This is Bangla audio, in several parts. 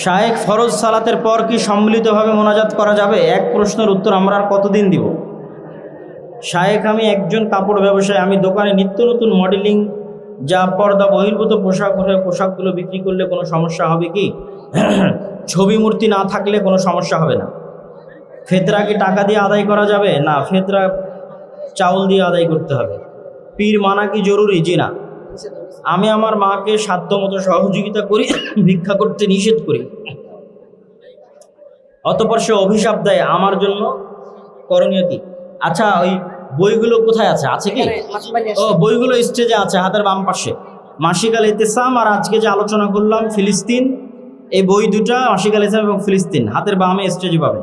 শায়েখ ফরজ সালাতের পর কি সম্মিলিতভাবে মোনাজাত করা যাবে? এক প্রশ্নের উত্তর আমরা আর কতদিন দিব? শায়েখ, আমি একজন কাপড় ব্যবসায়ী। আমি দোকানে নিত্য নতুন মডেলিং যা পর্দা বহির্ভূত পোশাকগুলো বিক্রি করলে কোনো সমস্যা হবে কি? ছবি মূর্তি না থাকলে কোনো সমস্যা হবে না। ফেতরা কি টাকা দিয়ে আদায় করা যাবে? না, ফেতরা চাউল দিয়ে আদায় করতে হবে। পীর মানা কি জরুরি? জি না। আমি আমার মাকে সাধ্যমতো সহযোগিতা করি, ভিক্ষা করতে নিষেধ করি। অতঃপর সে অভিশাপ দেয়, আমার জন্য করণীয় কি? আচ্ছা, ওই বইগুলো কোথায় আছে? আছে কি? ও, বইগুলো স্টেজে আছে, হাতের বাম পাশে। মাসিক আল ইতিসাম আর আজকে যে আলোচনা করলাম ফিলিস্তিন, এই বই দুটা, মাসিক আল ইসলাম এবং ফিলিস্তিন, হাতের বামে স্টেজে পাবে।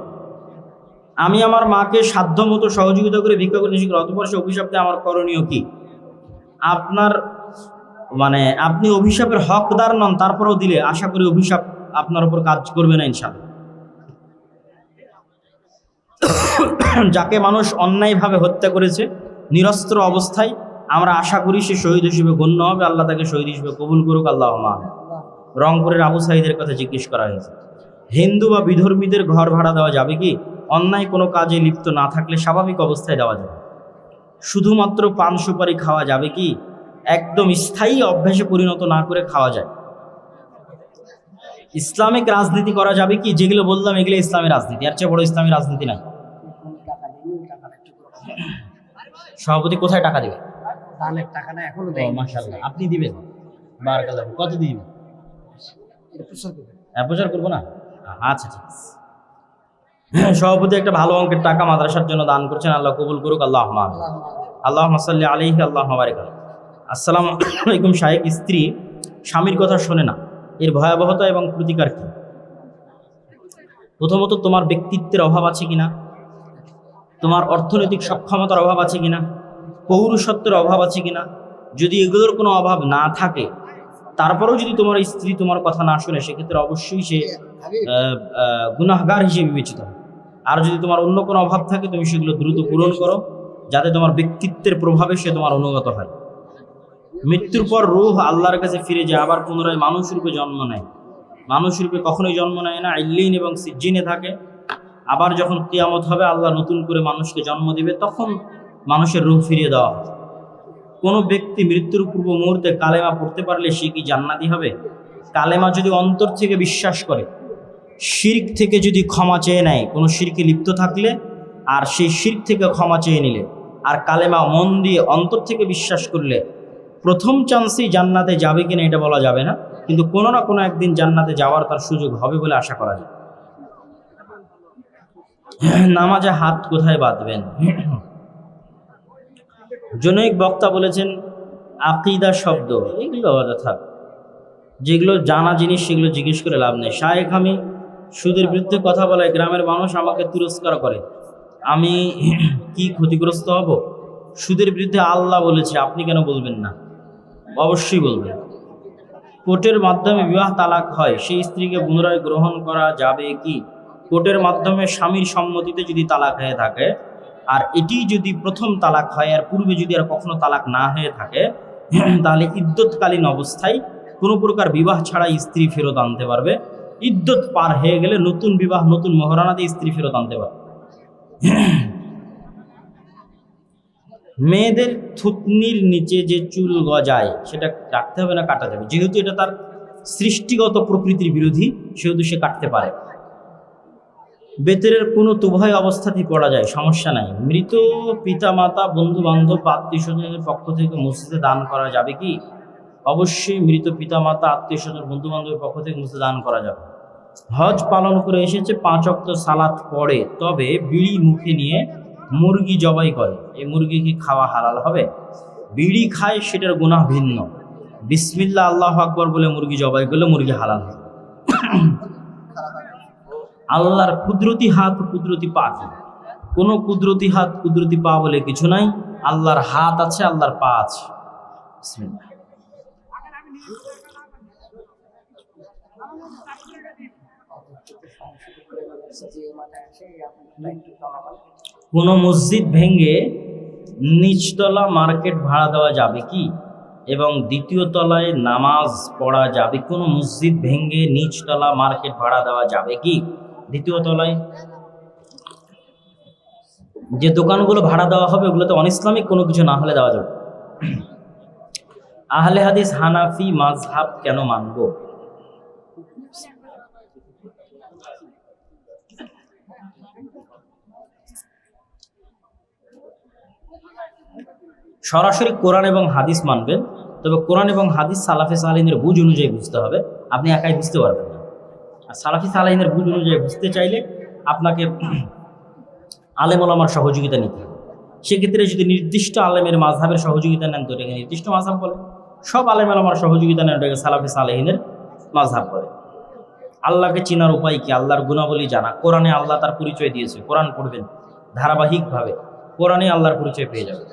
আমি আমার মাকে সাধ্যমতো সহযোগিতা করে ভিক্ষা করে নিষেধ করি। অতঃপর সে অভিশাপ দেয়, আমার করণীয় কি? আপনার আপনি অভিশাপের হকদার নন, তারপরেও দিলে আশা করি অভিশাপ আপনার উপর কাজ করবে না ইনশাআল্লাহ। যাকে মানুষ অন্যায়ভাবে হত্যা করেছে নিরস্ত্র অবস্থায়, আমরা আশা করি সে শহীদ হিসেবে গণ্য হবে। আল্লাহ তাকে শহীদ হিসেবে কবুল করুক, আল্লাহুম্মা আমিন। রংপুরের আবু সাঈদের কথা জিজ্ঞেস করা হয়েছে, হিন্দু বা বিধর্মীদের ঘর ভাড়া দেওয়া যাবে কি? অন্যায় কোনো কাজে লিপ্ত না থাকলে স্বাভাবিক অবস্থায় দেওয়া যাবে। শুধুমাত্র পান সুপারি খাওয়া যাবে কি? একদম স্থায়ী অভ্যাসে পরিণত না করে খাওয়া যায়। ইসলামিক রাজনীতি করা যাবে কি? যেগুলো বললাম এগুলো ইসলামী রাজনীতি, এর চেয়ে বড় ইসলামী রাজনীতি নাই। সভাপতি কোথায় টাকা দিবে? দানের টাকা না, এখনো দেয়। মাশাআল্লাহ, আপনি দিবেন? বারাকাল্লাহ। কত দিবেন? প্রচার করবো না? আচ্ছা, ঠিক আছে। সভাপতি একটা ভালো অঙ্কের টাকা মাদ্রাসার জন্য দান করছেন, আল্লাহ কবুল করুক, আল্লাহুম্মা আমিন। আল্লাহুম্মা সাল্লি আলাইহি আল্লাহুম্মা বারিক আলাইহি। আসসালামু আলাইকুম শায়েখ, স্ত্রী স্বামীর কথা শোনে না, এর ভয়াবহতা এবং প্রতিকার কি? প্রথমত, তোমার ব্যক্তিত্বের অভাব আছে কিনা, তোমার অর্থনৈতিক সক্ষমতার অভাব আছে কিনা, পৌরুষত্বের অভাব আছে কিনা। যদি এগুলোর কোনো অভাব না থাকে, তারপরেও যদি তোমার স্ত্রী তোমার কথা না শোনে, সেক্ষেত্রে অবশ্যই সে গুনাহগার হিসেবে বিবেচিত হবে। আর যদি তোমার অন্য কোনো অভাব থাকে, তুমি সেগুলো দ্রুত পূরণ করো, যাতে তোমার ব্যক্তিত্বের প্রভাবে সে তোমার অনুগত হয়। মৃত্যুর পর রূহ আল্লাহর কাছে ফিরে যায়, আবার পুনরায় মানুষ রূপে জন্ম নেয়। মানুষ রূপে কখনোই জন্ম নেয় না, ইল্লিন এবং সিজ্জিনে থাকে। আবার যখন কিয়ামত হবে, আল্লাহ নতুন করে মানুষকে জন্ম দিবে, তখন মানুষের রূহ ফিরিয়ে দেওয়া হবে। কোনো ব্যক্তি মৃত্যুর পূর্ব মুহূর্তে কালেমা পড়তে পারলে সে কি জান্নাতি হবে? কালেমা যদি অন্তর থেকে বিশ্বাস করে, শিরক থেকে যদি ক্ষমা চেয়ে নেয়, কোনো শিরকে লিপ্ত থাকলে, আর সেই শিরক থেকে ক্ষমা চেয়ে নিলে, আর কালেমা মন দিয়ে অন্তর থেকে বিশ্বাস করলে, প্রথম চান্সেই জান্নাতে যাবে কিনা এটা বলা যাবে না, কিন্তু কোনো না কোনো একদিন জান্নাতে যাওয়ার তার সুযোগ হবে বলে আশা করা যায়। নামাজে হাত কোথায় বাঁধবেন? জনৈক বক্তা বলেছেন, আকিদা শব্দ এগুলো অযথা, যেগুলো জানা জিনিস সেগুলো জিজ্ঞেস করে লাভ নেই। শায়েখ, আমি সুদের বিরুদ্ধে কথা বলায় গ্রামের মানুষ আমাকে তিরস্কার করে, আমি কি ক্ষতিগ্রস্ত হব? সুদের বিরুদ্ধে আল্লাহ বলেছে, আপনি কেন বলবেন না? অবশ্যই বলবেন। কোর্টের মাধ্যমে বিবাহ তালাক হয়, সেই স্ত্রীকে পুনরায় গ্রহণ করা যাবে কি? কোর্টের মাধ্যমে স্বামীর সম্মতিতে যদি তালাক হয়ে থাকে, আর এটি যদি প্রথম তালাক হয়, আর পূর্বে যদি আর কখনো তালাক না হয়ে থাকে, তাহলে ইদ্যৎকালীন অবস্থায় কোনো প্রকার বিবাহ ছাড়াই স্ত্রী ফেরত আনতে পারবে। ইদ্যৎ পার হয়ে গেলে নতুন বিবাহ, নতুন মহারানা দিয়ে স্ত্রী ফেরত আনতে পারবে। মেয়েদের থুতনির নিচে যে চুল গজায়, সেটা কাটতে হবে না কাটা যাবে? যেহেতু এটা তার সৃষ্টিগত প্রকৃতির বিরোধী, সেহেতু সে কাটতে পারে। বেতের কোনো উভয় অবস্থাতেই পড়া যায়, সমস্যা নাই। মৃত পিতা মাতা, বন্ধু বান্ধব, আত্মীয় স্বজনের পক্ষ থেকে মসজিদে দান করা যাবে কি? অবশ্যই মৃত পিতা মাতা, আত্মীয় স্বজন, বন্ধু বান্ধবের পক্ষ থেকে মসজিদে দান করা যাবে। হজ পালন করে এসেছে, 5 ওয়াক্ত সালাত পড়ে, তবে বিড়ি মুখে নিয়ে মুরগি জবাই করে, এই মুরগি কি খাওয়া হালাল হবে? বিড়ি খায়, সেটার গুনাহ ভিন্ন। বিসমিল্লাহ আল্লাহু আকবার বলে মুরগি জবাই করলে মুরগি হালাল হবে। আল্লাহর কুদরতি হাত, কুদরতি পা কি? কোনো কুদরতি হাত, কুদরতি পা বলে কিছু নাই। আল্লাহর হাত আছে, আল্লাহর পা আছে। বিসমিল্লাহ। কোনো মসজিদ ভেঙে নিচতলা মার্কেট ভাড়া দেওয়া যাবে কি? এবং দ্বিতীয় তলায় নামাজ পড়া যাবে? কোনো মসজিদ ভেঙে নিচতলা মার্কেট ভাড়া দেওয়া যাবে কি? দ্বিতীয় তলায় যে দোকানগুলো ভাড়া দেওয়া হবে ওগুলোতে অনইসলামিক কোনো কিছু না হলে দেওয়া যাবে। আহলে হাদিস হানাফি মাযহাব কেন মানব? সরাসরি কোরআন এবং হাদিস মানবেন, তবে কোরআন এবং হাদিস সালাফে সালেহিনের বুঝ অনুযায়ী বুঝতে হবে, আপনি একাই বুঝতে পারবেন না। আর সালাফি সালেহিনের বুঝ অনুযায়ী বুঝতে চাইলে আপনাকে আলেম ওলামার সহযোগিতা নিতে হবে। সেক্ষেত্রে যদি নির্দিষ্ট আলেমের মাযহাবের সহযোগিতা নেন তো এটাকে নির্দিষ্ট মাযহাব বলে, সব আলেম ওলামার সহযোগিতা নেন ওটাকে সালাফি সালেহিনের মাযহাব বলে। আল্লাহকে চেনার উপায় কি? আল্লাহর গুণাবলী জানা। কোরআনে আল্লাহ তার পরিচয় দিয়েছে, কোরআন পড়বেন ধারাবাহিকভাবে, কোরআনে আল্লাহর পরিচয় পেয়ে যাবে।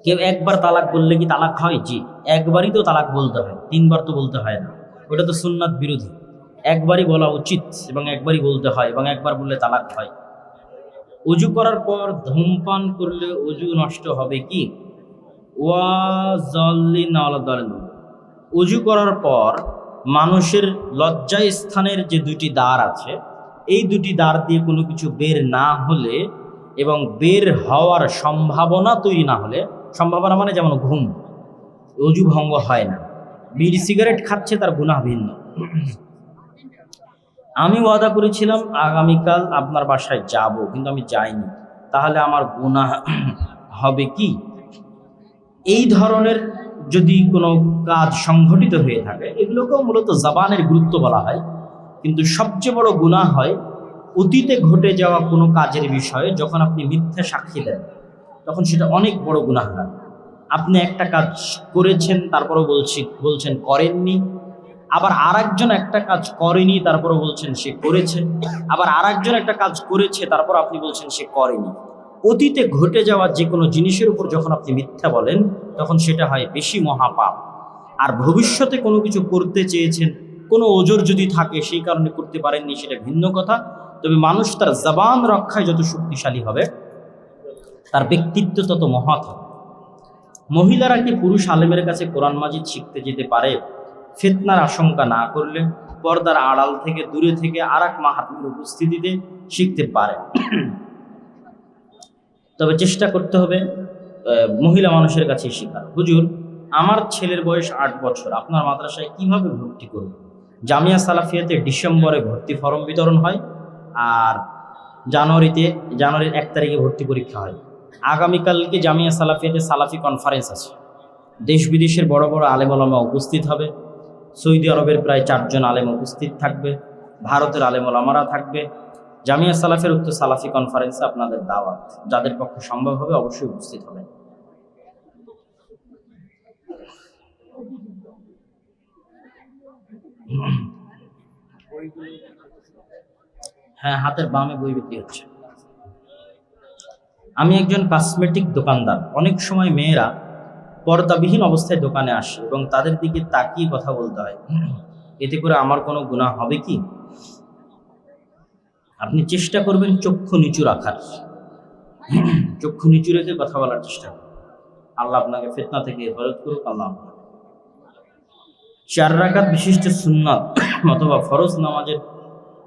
কেউ একবার তালাক বললে কি তালাক হয়? জি, একবারই তো তালাক বলতে হয়, 3 বার তো বলতে হয় না, ওটা তো সুন্নাত বিরোধী। একবারই বলা উচিত এবং একবারই বলতে হয়, এবং একবার বললে তালাক হয়। অজু করার পর ধূমপান করলে অজু নষ্ট হবে কি? অজু করার পর মানুষের লজ্জা স্থানের যে 2টি দ্বার আছে, এই 2টি দ্বার দিয়ে কোনো কিছু বের না হলে এবং বের হওয়ার সম্ভাবনা তৈরি না হলে, সম্ভাবনা মানে যেমন ঘুম, অজু ভঙ্গ হয় না। বিড়ি সিগারেট খাচ্ছে তার গুনাহ ভিন্ন। আমি ওয়াদা করেছিলাম আগামীকাল আপনার বাসায় যাব, কিন্তু আমি যাইনি, তাহলে আমার গুনাহ হবে কি? এই ধরনের যদি কোনো কাজ সংঘটিত হয়ে থাকে, এগুলোকেও মূলত জবানের গুরুত্ব বলা হয়, কিন্তু সবচেয়ে বড় গুনাহ হয় অতীতে ঘটে যাওয়া কোনো কাজের বিষয়ে যখন আপনি মিথ্যা সাক্ষী দেন, তখন সেটা অনেক বড় গুনাহগার। আপনি একটা কাজ করেছেন তারপরও বলছেন করেননি, আবার আরেকজন একটা কাজ করেনি তারপরও বলছেন সে করেছে, আবার আরেকজন একটা কাজ করেছে তারপর আপনি বলছেন সে করেনি। অতীতে ঘটে যাওয়া যে কোনো জিনিসের উপর যখন আপনি মিথ্যা বলেন তখন সেটা হয় বেশি মহাপাপ। আর ভবিষ্যতে কোনো কিছু করতে চেয়েছেন, কোনো ওজর যদি থাকে সেই কারণে করতে পারেননি, সেটা ভিন্ন কথা। তবে মানুষ তার জবান রক্ষায় যত শক্তিশালী হবে তার ব্যক্তিত্ব তত মহৎ হবে। মহিলারা কি পুরুষ আলেমের কাছে কোরআন মাজিদ শিখতে যেতে পারে ফিতনার আশঙ্কা না করলে? পর্দার আড়াল থেকে, দূরে থেকে আর এক মাহাত্মের উপস্থিতিতে শিখতে পারে, তবে চেষ্টা করতে হবে মহিলা মানুষের কাছে শেখার। হুজুর, আমার ছেলের বয়স 8 বছর, আপনার মাদ্রাসায় কিভাবে ভর্তি করব? জামিয়া সালাফিয়াতে ডিসেম্বরে ভর্তি ফরম বিতরণ হয়, আর জানুয়ারির 1 তারিখে ভর্তি পরীক্ষা হয়। আগামীকালকে জামিয়া সালাফিয়াতে সালাফি কনফারেন্স আছে, দেশ বিদেশের বড় বড় আলেম ওলামা উপস্থিত হবে। সৌদি আরবের প্রায় 4 জন আলেম উপস্থিত থাকবে, ভারতের আলেম ওলামারা থাকবে। জামিয়া সালাফের উক্ত সালাফি কনফারেন্সে আপনাদের দাওয়াত, যাদের পক্ষে সম্ভব হবে অবশ্যই উপস্থিত হবে। হ্যাঁ, হাতের বামে বই বিক্রি হচ্ছে। আমি একজন কসমেটিক দোকানদার। অনেক সময় মেয়েরা পর্দাবিহীন অবস্থায় দোকানে আসে এবং তাদের দিকে তাকিয়ে কথা বলতে হয়, এতে করে আমার কোনো গুনাহ হবে কি? আপনি চেষ্টা করবেন চক্ষু নিচু রাখার, চক্ষু নিচু রেখে কথা বলার চেষ্টা করুন। আল্লাহ আপনাকে ফিতনা থেকে হেফাজত করুক। আল্লাহ। 4 রাকাত বিশিষ্ট সুন্নাত অথবা ফরজ নামাজের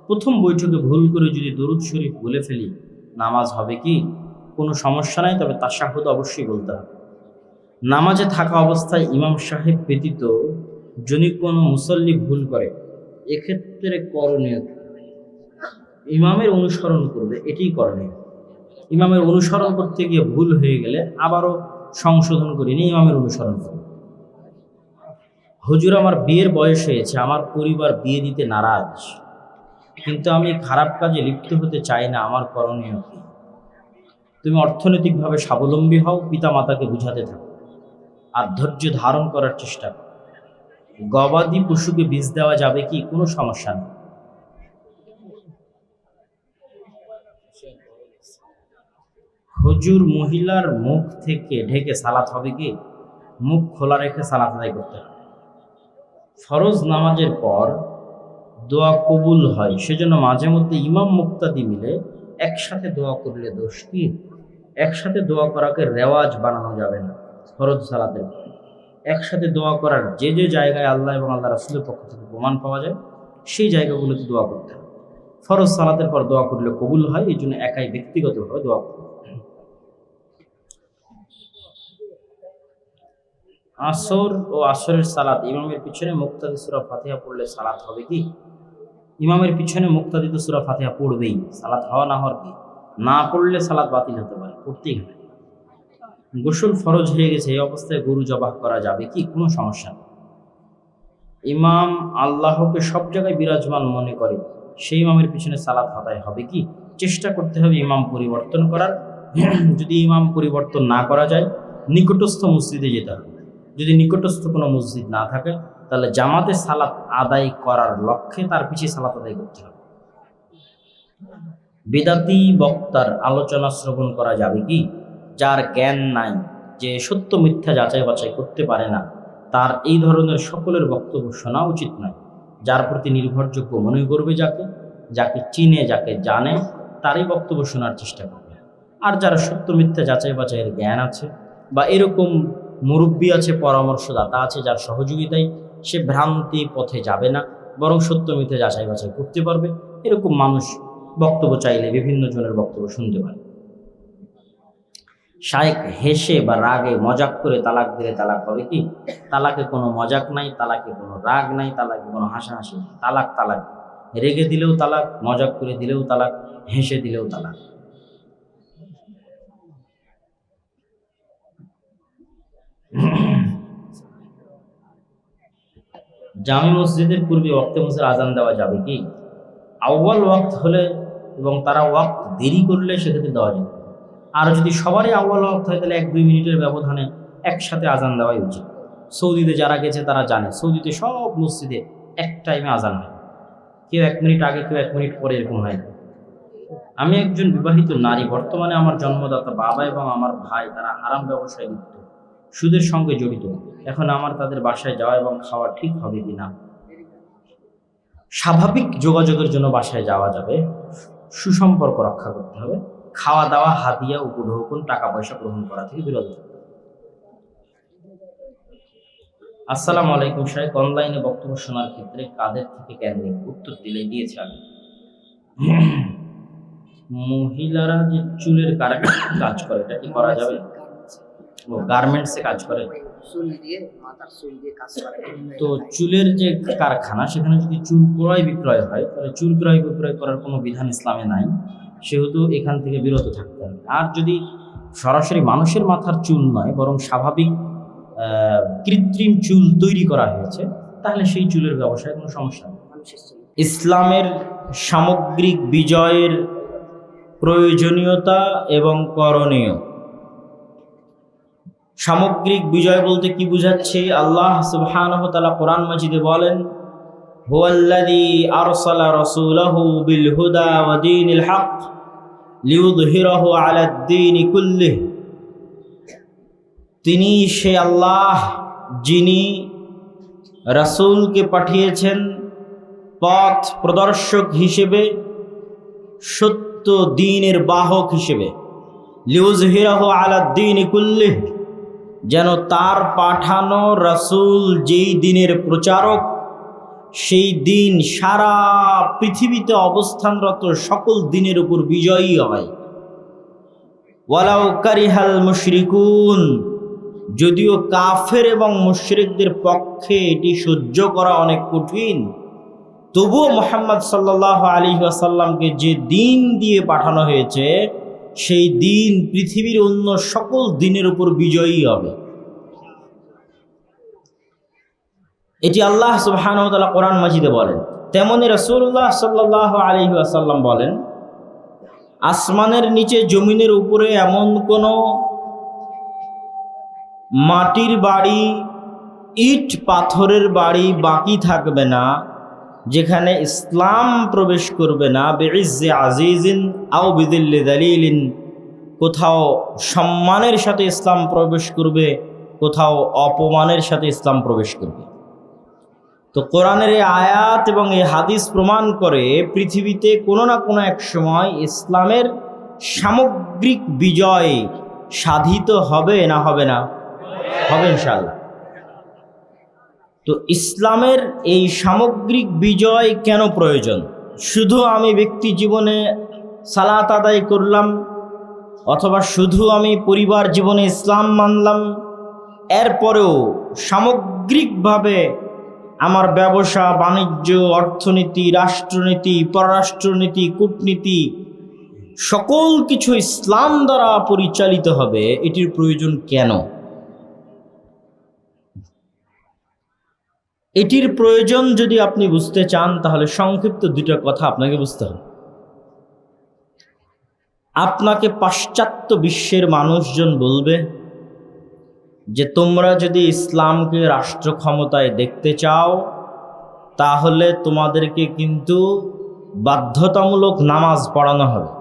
প্রথম বৈঠকে ভুল করে যদি দরুদ শরীফ বলে ফেলি, নামাজ হবে কি? কোনো সমস্যা নাই, তবে তাশাহুদ অবশ্যই বলতে হবে। নামাজে থাকা অবস্থায় ইমাম সাহেব ব্যতীত যদি কোনো মুসল্লি ভুল করে, এক্ষেত্রে করণীয় ইমামের অনুসরণ করবে, এটাই করণীয়। ইমামের অনুসরণ করতে গিয়ে ভুল হয়ে গেলে আবারও সংশোধন করে নিয়ে ইমামের অনুসরণ করবে। হুজুর, আমার বিয়ের বয়স হয়েছে, আমার পরিবার বিয়ে দিতে নারাজ, কিন্তু আমি খারাপ কাজে লিপ্ত হতে চাই না, আমার করণীয় কি? তুমি অর্থনৈতিকভাবে স্বাবলম্বী হও, পিতা মাতাকে বুঝাতে থাকো, আর ধৈর্য ধারণ করার চেষ্টা করো। গবাদি পশুকে বীজ দেওয়া যাবে কি? কোনো সমস্যা নেই। হুজুর, মহিলার মুখ থেকে ঢেকে সালাত হবে কি? মুখ খোলা রেখে সালাত আদায় করতে হবে। ফরজ নামাজের পর দোয়া কবুল হয়, সেজন্য মাঝে মধ্যে ইমাম মুক্তাদি মিলে একসাথে দোয়া করলে দোষ কি? একসাথে দোয়া করাকে রেওয়াজ বানানো যাবে না ফরজ সালাতের পর। একসাথে দোয়া করার যে যে জায়গায় আল্লাহ এবং আল্লাহ রাসূলের পক্ষ থেকে প্রমাণ পাওয়া যায় সেই জায়গাগুলোতে দোয়া করতে হবে। ফরজ সালাতের পর দোয়া করলে কবুল হয়, এই জন্য একাই ব্যক্তিগতভাবে দোয়া করতে হবে। আসর ও আসরের সালাত ইমামের পিছনে মুক্তাদি সূরা ফাতিহা পড়লে সালাত হবে কি? ইমামের পিছনে মুক্তাদি তো সূরা ফাতিহা পড়বেই, সালাত হওয়া না হওয়ার কি? না পড়লে সালাত বাতিল হতে পারে, পড়তেই হবে। গোসল ফরজ হয়ে গেছে, এই অবস্থায় গরু জবাহ করা যাবে কি? কোনো সমস্যা নেই। ইমাম আল্লাহকে সব জায়গায় বিরাজমান মনে করে, সেই ইমামের পিছনে সালাত আদায় হবে কি? চেষ্টা করতে হবে ইমাম পরিবর্তন করার। যদি ইমাম পরিবর্তন না করা যায়, নিকটস্থ মসজিদে যেতে হবে। যদি নিকটস্থ কোনো মসজিদ না থাকে, তাহলে জামাতে সালাত আদায় করার লক্ষ্যে তার পিছিয়ে সালাত আদায় করতে হবে। বিদাতি বক্তার আলোচনা শ্রবণ করা যাবে কি? যার জ্ঞান নাই, যে সত্য মিথ্যা যাচাই বাছাই করতে পারে না, তার এই ধরনের সকলের বক্তব্য শোনা উচিত নয়। যার প্রতি নির্ভরযোগ্য মনে করবে, যাকে চিনে, যাকে জানে, তারই বক্তব্য শোনার চেষ্টা করবে। আর যারা সত্য মিথ্যা যাচাই বাছাইয়ের জ্ঞান আছে, বা এরকম মুরব্বী আছে, পরামর্শদাতা আছে, যার সহযোগিতায় সে ভ্রান্তি পথে যাবে না, বরং সত্য মিথ্যা যাচাই বাছাই করতে পারবে, এরকম মানুষ বক্তব্য চাইলে বিভিন্ন জনের বক্তব্য শুনতে পারে। শায়েখ হেসে বা রাগে মজাক করে তালাক দিলে তালাক হবে কি? তালাকে কোনো মজাক নাই, তালাকে কোনো রাগ নাই, তালাকে কোনো হাসাহাসি নাই। তালাক তালাক, রেগে দিলেও তালাক, মজাক করে দিলেও তালাক, হেসে দিলেও তালাক। জামে মসজিদের পূর্বে ওয়াক্তে মুসের আজান দেওয়া যাবে কি? আউয়াল ওয়াক্ত হলে এবং তারা ওয়াক্ত দেরি করলে সেক্ষেত্রে দেওয়া যাবে। আর যদি সবারই আউয়াল ওয়াক্ত হয়, তাহলে 1-2 মিনিটের ব্যবধানে একসাথে আজান দেওয়াই উচিত। সৌদিতে যারা গেছে তারা জানে, সৌদিতে সব মসজিদে এক টাইমে আজান হয়, কেউ 1 মিনিট আগে, কেউ 1 মিনিট পরে, এরকম হয় না। আমি একজন বিবাহিত নারী, বর্তমানে আমার জন্মদাতা বাবা এবং আমার ভাই তারা হারাম ব্যবসায় লিপ্ত, সুদের সঙ্গে জড়িত। এখন আমার তাদের বাসায় যাওয়া এবং খাওয়া ঠিক হবে কিনা? স্বাভাবিক যোগাযোগের জন্য বাসায় যাওয়া যাবে, সুসম্পর্ক রক্ষা করতে হবে। খাওয়া দাওয়া, হাদিয়া, উপঢৌকন, টাকা পয়সা গ্রহণ করা থেকে বিরত থাকতে হবে। আসসালামু আলাইকুম শাইখ, অনলাইনে বক্তব্য শোনার ক্ষেত্রে কাদের থেকে কেন্দ্রিক? উত্তর দিয়েছি আমি। মহিলারা যে চুলের কাজ করে, এটা কি করা যাবে? ও গার্মেন্টসে কাজ করে, তো চুলের যে কারখানা, সেখানে যদি চুল ক্রয় বিক্রয় হয়, তাহলে চুল ক্রয় বিক্রয় করার কোনো বিধান ইসলামে নাই, সেহেতু এখান থেকে বিরত থাকতে হবে। আর যদি সরাসরি মানুষের মাথার চুল নয়, বরং স্বাভাবিক কৃত্রিম চুল তৈরি করা হয়েছে, তাহলে সেই চুলের ব্যবসায় কোনো সমস্যা নেই। ইসলামের সামগ্রিক বিজয়ের প্রয়োজনীয়তা এবং করণীয়। সামগ্রিক বিজয় বলতে কি বুঝাচ্ছে? আল্লাহ সুবহানাহু ওয়া তাআলা কোরআন মাজিদে বলেন, হুয়াল্লাযী আরসালা রাসূলাহু বিল হুদা ওয়া দীনিল হক লিইয়ুযহিরাহু আলাদ দীনি কুল্লিহি। তিনি সে আল্লাহ যিনি রাসূলকে পাঠিয়েছেন পথ প্রদর্শক হিসেবে, সত্য দ্বীনের বাহক হিসেবে। লিইয়ুযহিরাহু আলাদ দীনি কুল্লিহি, যেন তার পাঠানো রাসূল যেই দ্বীনের প্রচারক, সেই দ্বীন সারা পৃথিবীতে অবস্থানরত সকল দ্বীনের উপর বিজয়ী হয়। ওয়ালাউ কারিহাল মুশরিকুন, যদিও কাফের এবং মুশরিকদের পক্ষে এটি সহ্য করা অনেক কঠিন, তবুও মুহাম্মদ সাল্লাল্লাহু আলাইহি ওয়াসাল্লামকে যে দ্বীন দিয়ে পাঠানো হয়েছে, সেই দ্বীন পৃথিবীর অন্য সকল দ্বীনের উপর বিজয়ী হবে। এটি আল্লাহ সুবহানাহু ওয়া তাআলা কোরআন মাজিদে বলেন। তেমনি রাসূলুল্লাহ সাল্লাল্লাহু আলাইহি ওয়াসাল্লাম বলেন, আসমানের নিচে জমিনের উপরে এমন কোনো মাটির বাড়ি, ইট পাথরের বাড়ি বাকি থাকবে না যেখানে ইসলাম প্রবেশ করবে না। বিইজ্জি আজিজিন আও বিদিল্লি দালিলিন, কোথাও সম্মানের সাথে ইসলাম প্রবেশ করবে, কোথাও অপমানের সাথে ইসলাম প্রবেশ করবে। তো কোরআনের এই আয়াত এবং এই হাদিস প্রমাণ করে পৃথিবীতে কোনো না কোনো এক সময় ইসলামের সামগ্রিক বিজয় সাধিত হবে, না হবে না? হবে ইনশাআল্লাহ। তো ইসলামের এই সামগ্রিক বিজয় কেন প্রয়োজন? শুধু আমি ব্যক্তি জীবনে সালাত আদায় করলাম, অথবা শুধু আমি পরিবার জীবনে ইসলাম মানলাম, এরপরেও সামগ্রিকভাবে আমার ব্যবসা বাণিজ্য, অর্থনীতি, রাষ্ট্রনীতি, পররাষ্ট্রনীতি, কূটনীতি সকল কিছু ইসলাম দ্বারা পরিচালিত হবে, এটির প্রয়োজন কেন? এটির প্রয়োজন যদি আপনি বুঝতে চান, তাহলে সংক্ষিপ্ত দুটো কথা আপনাকে বুঝতে হবে। আপনাকে পাশ্চাত্য বিশ্বের মানুষজন বলবে যে তোমরা যদি ইসলামকে রাষ্ট্র ক্ষমতায় দেখতে চাও, তাহলে তোমাদেরকে কিন্তু বাধ্যতামূলক নামাজ পড়ানো হবে।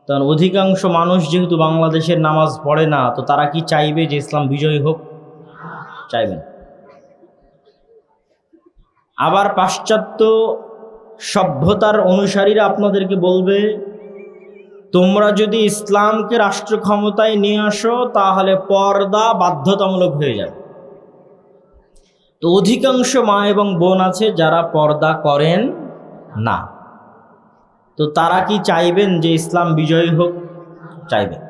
কারণ অধিকাংশ মানুষ যেহেতু বাংলাদেশের নামাজ পড়ে না, তো তারা কি চাইবে যে ইসলাম বিজয়ী হোক? চাইবেন। আবার পাশ্চাত্য সভ্যতার অনুসারীরা আপনাদেরকে বলবে তোমরা যদি ইসলামকে রাষ্ট্র ক্ষমতায় নিয়ে আসো, তাহলে পর্দা বাধ্যতামূলক হয়ে যাবে। তো অধিকাংশ মা এবং বোন আছে যারা পর্দা করেন না, তো তারা কি চাইবেন যে ইসলাম বিজয়ী হোক? চাইবেন।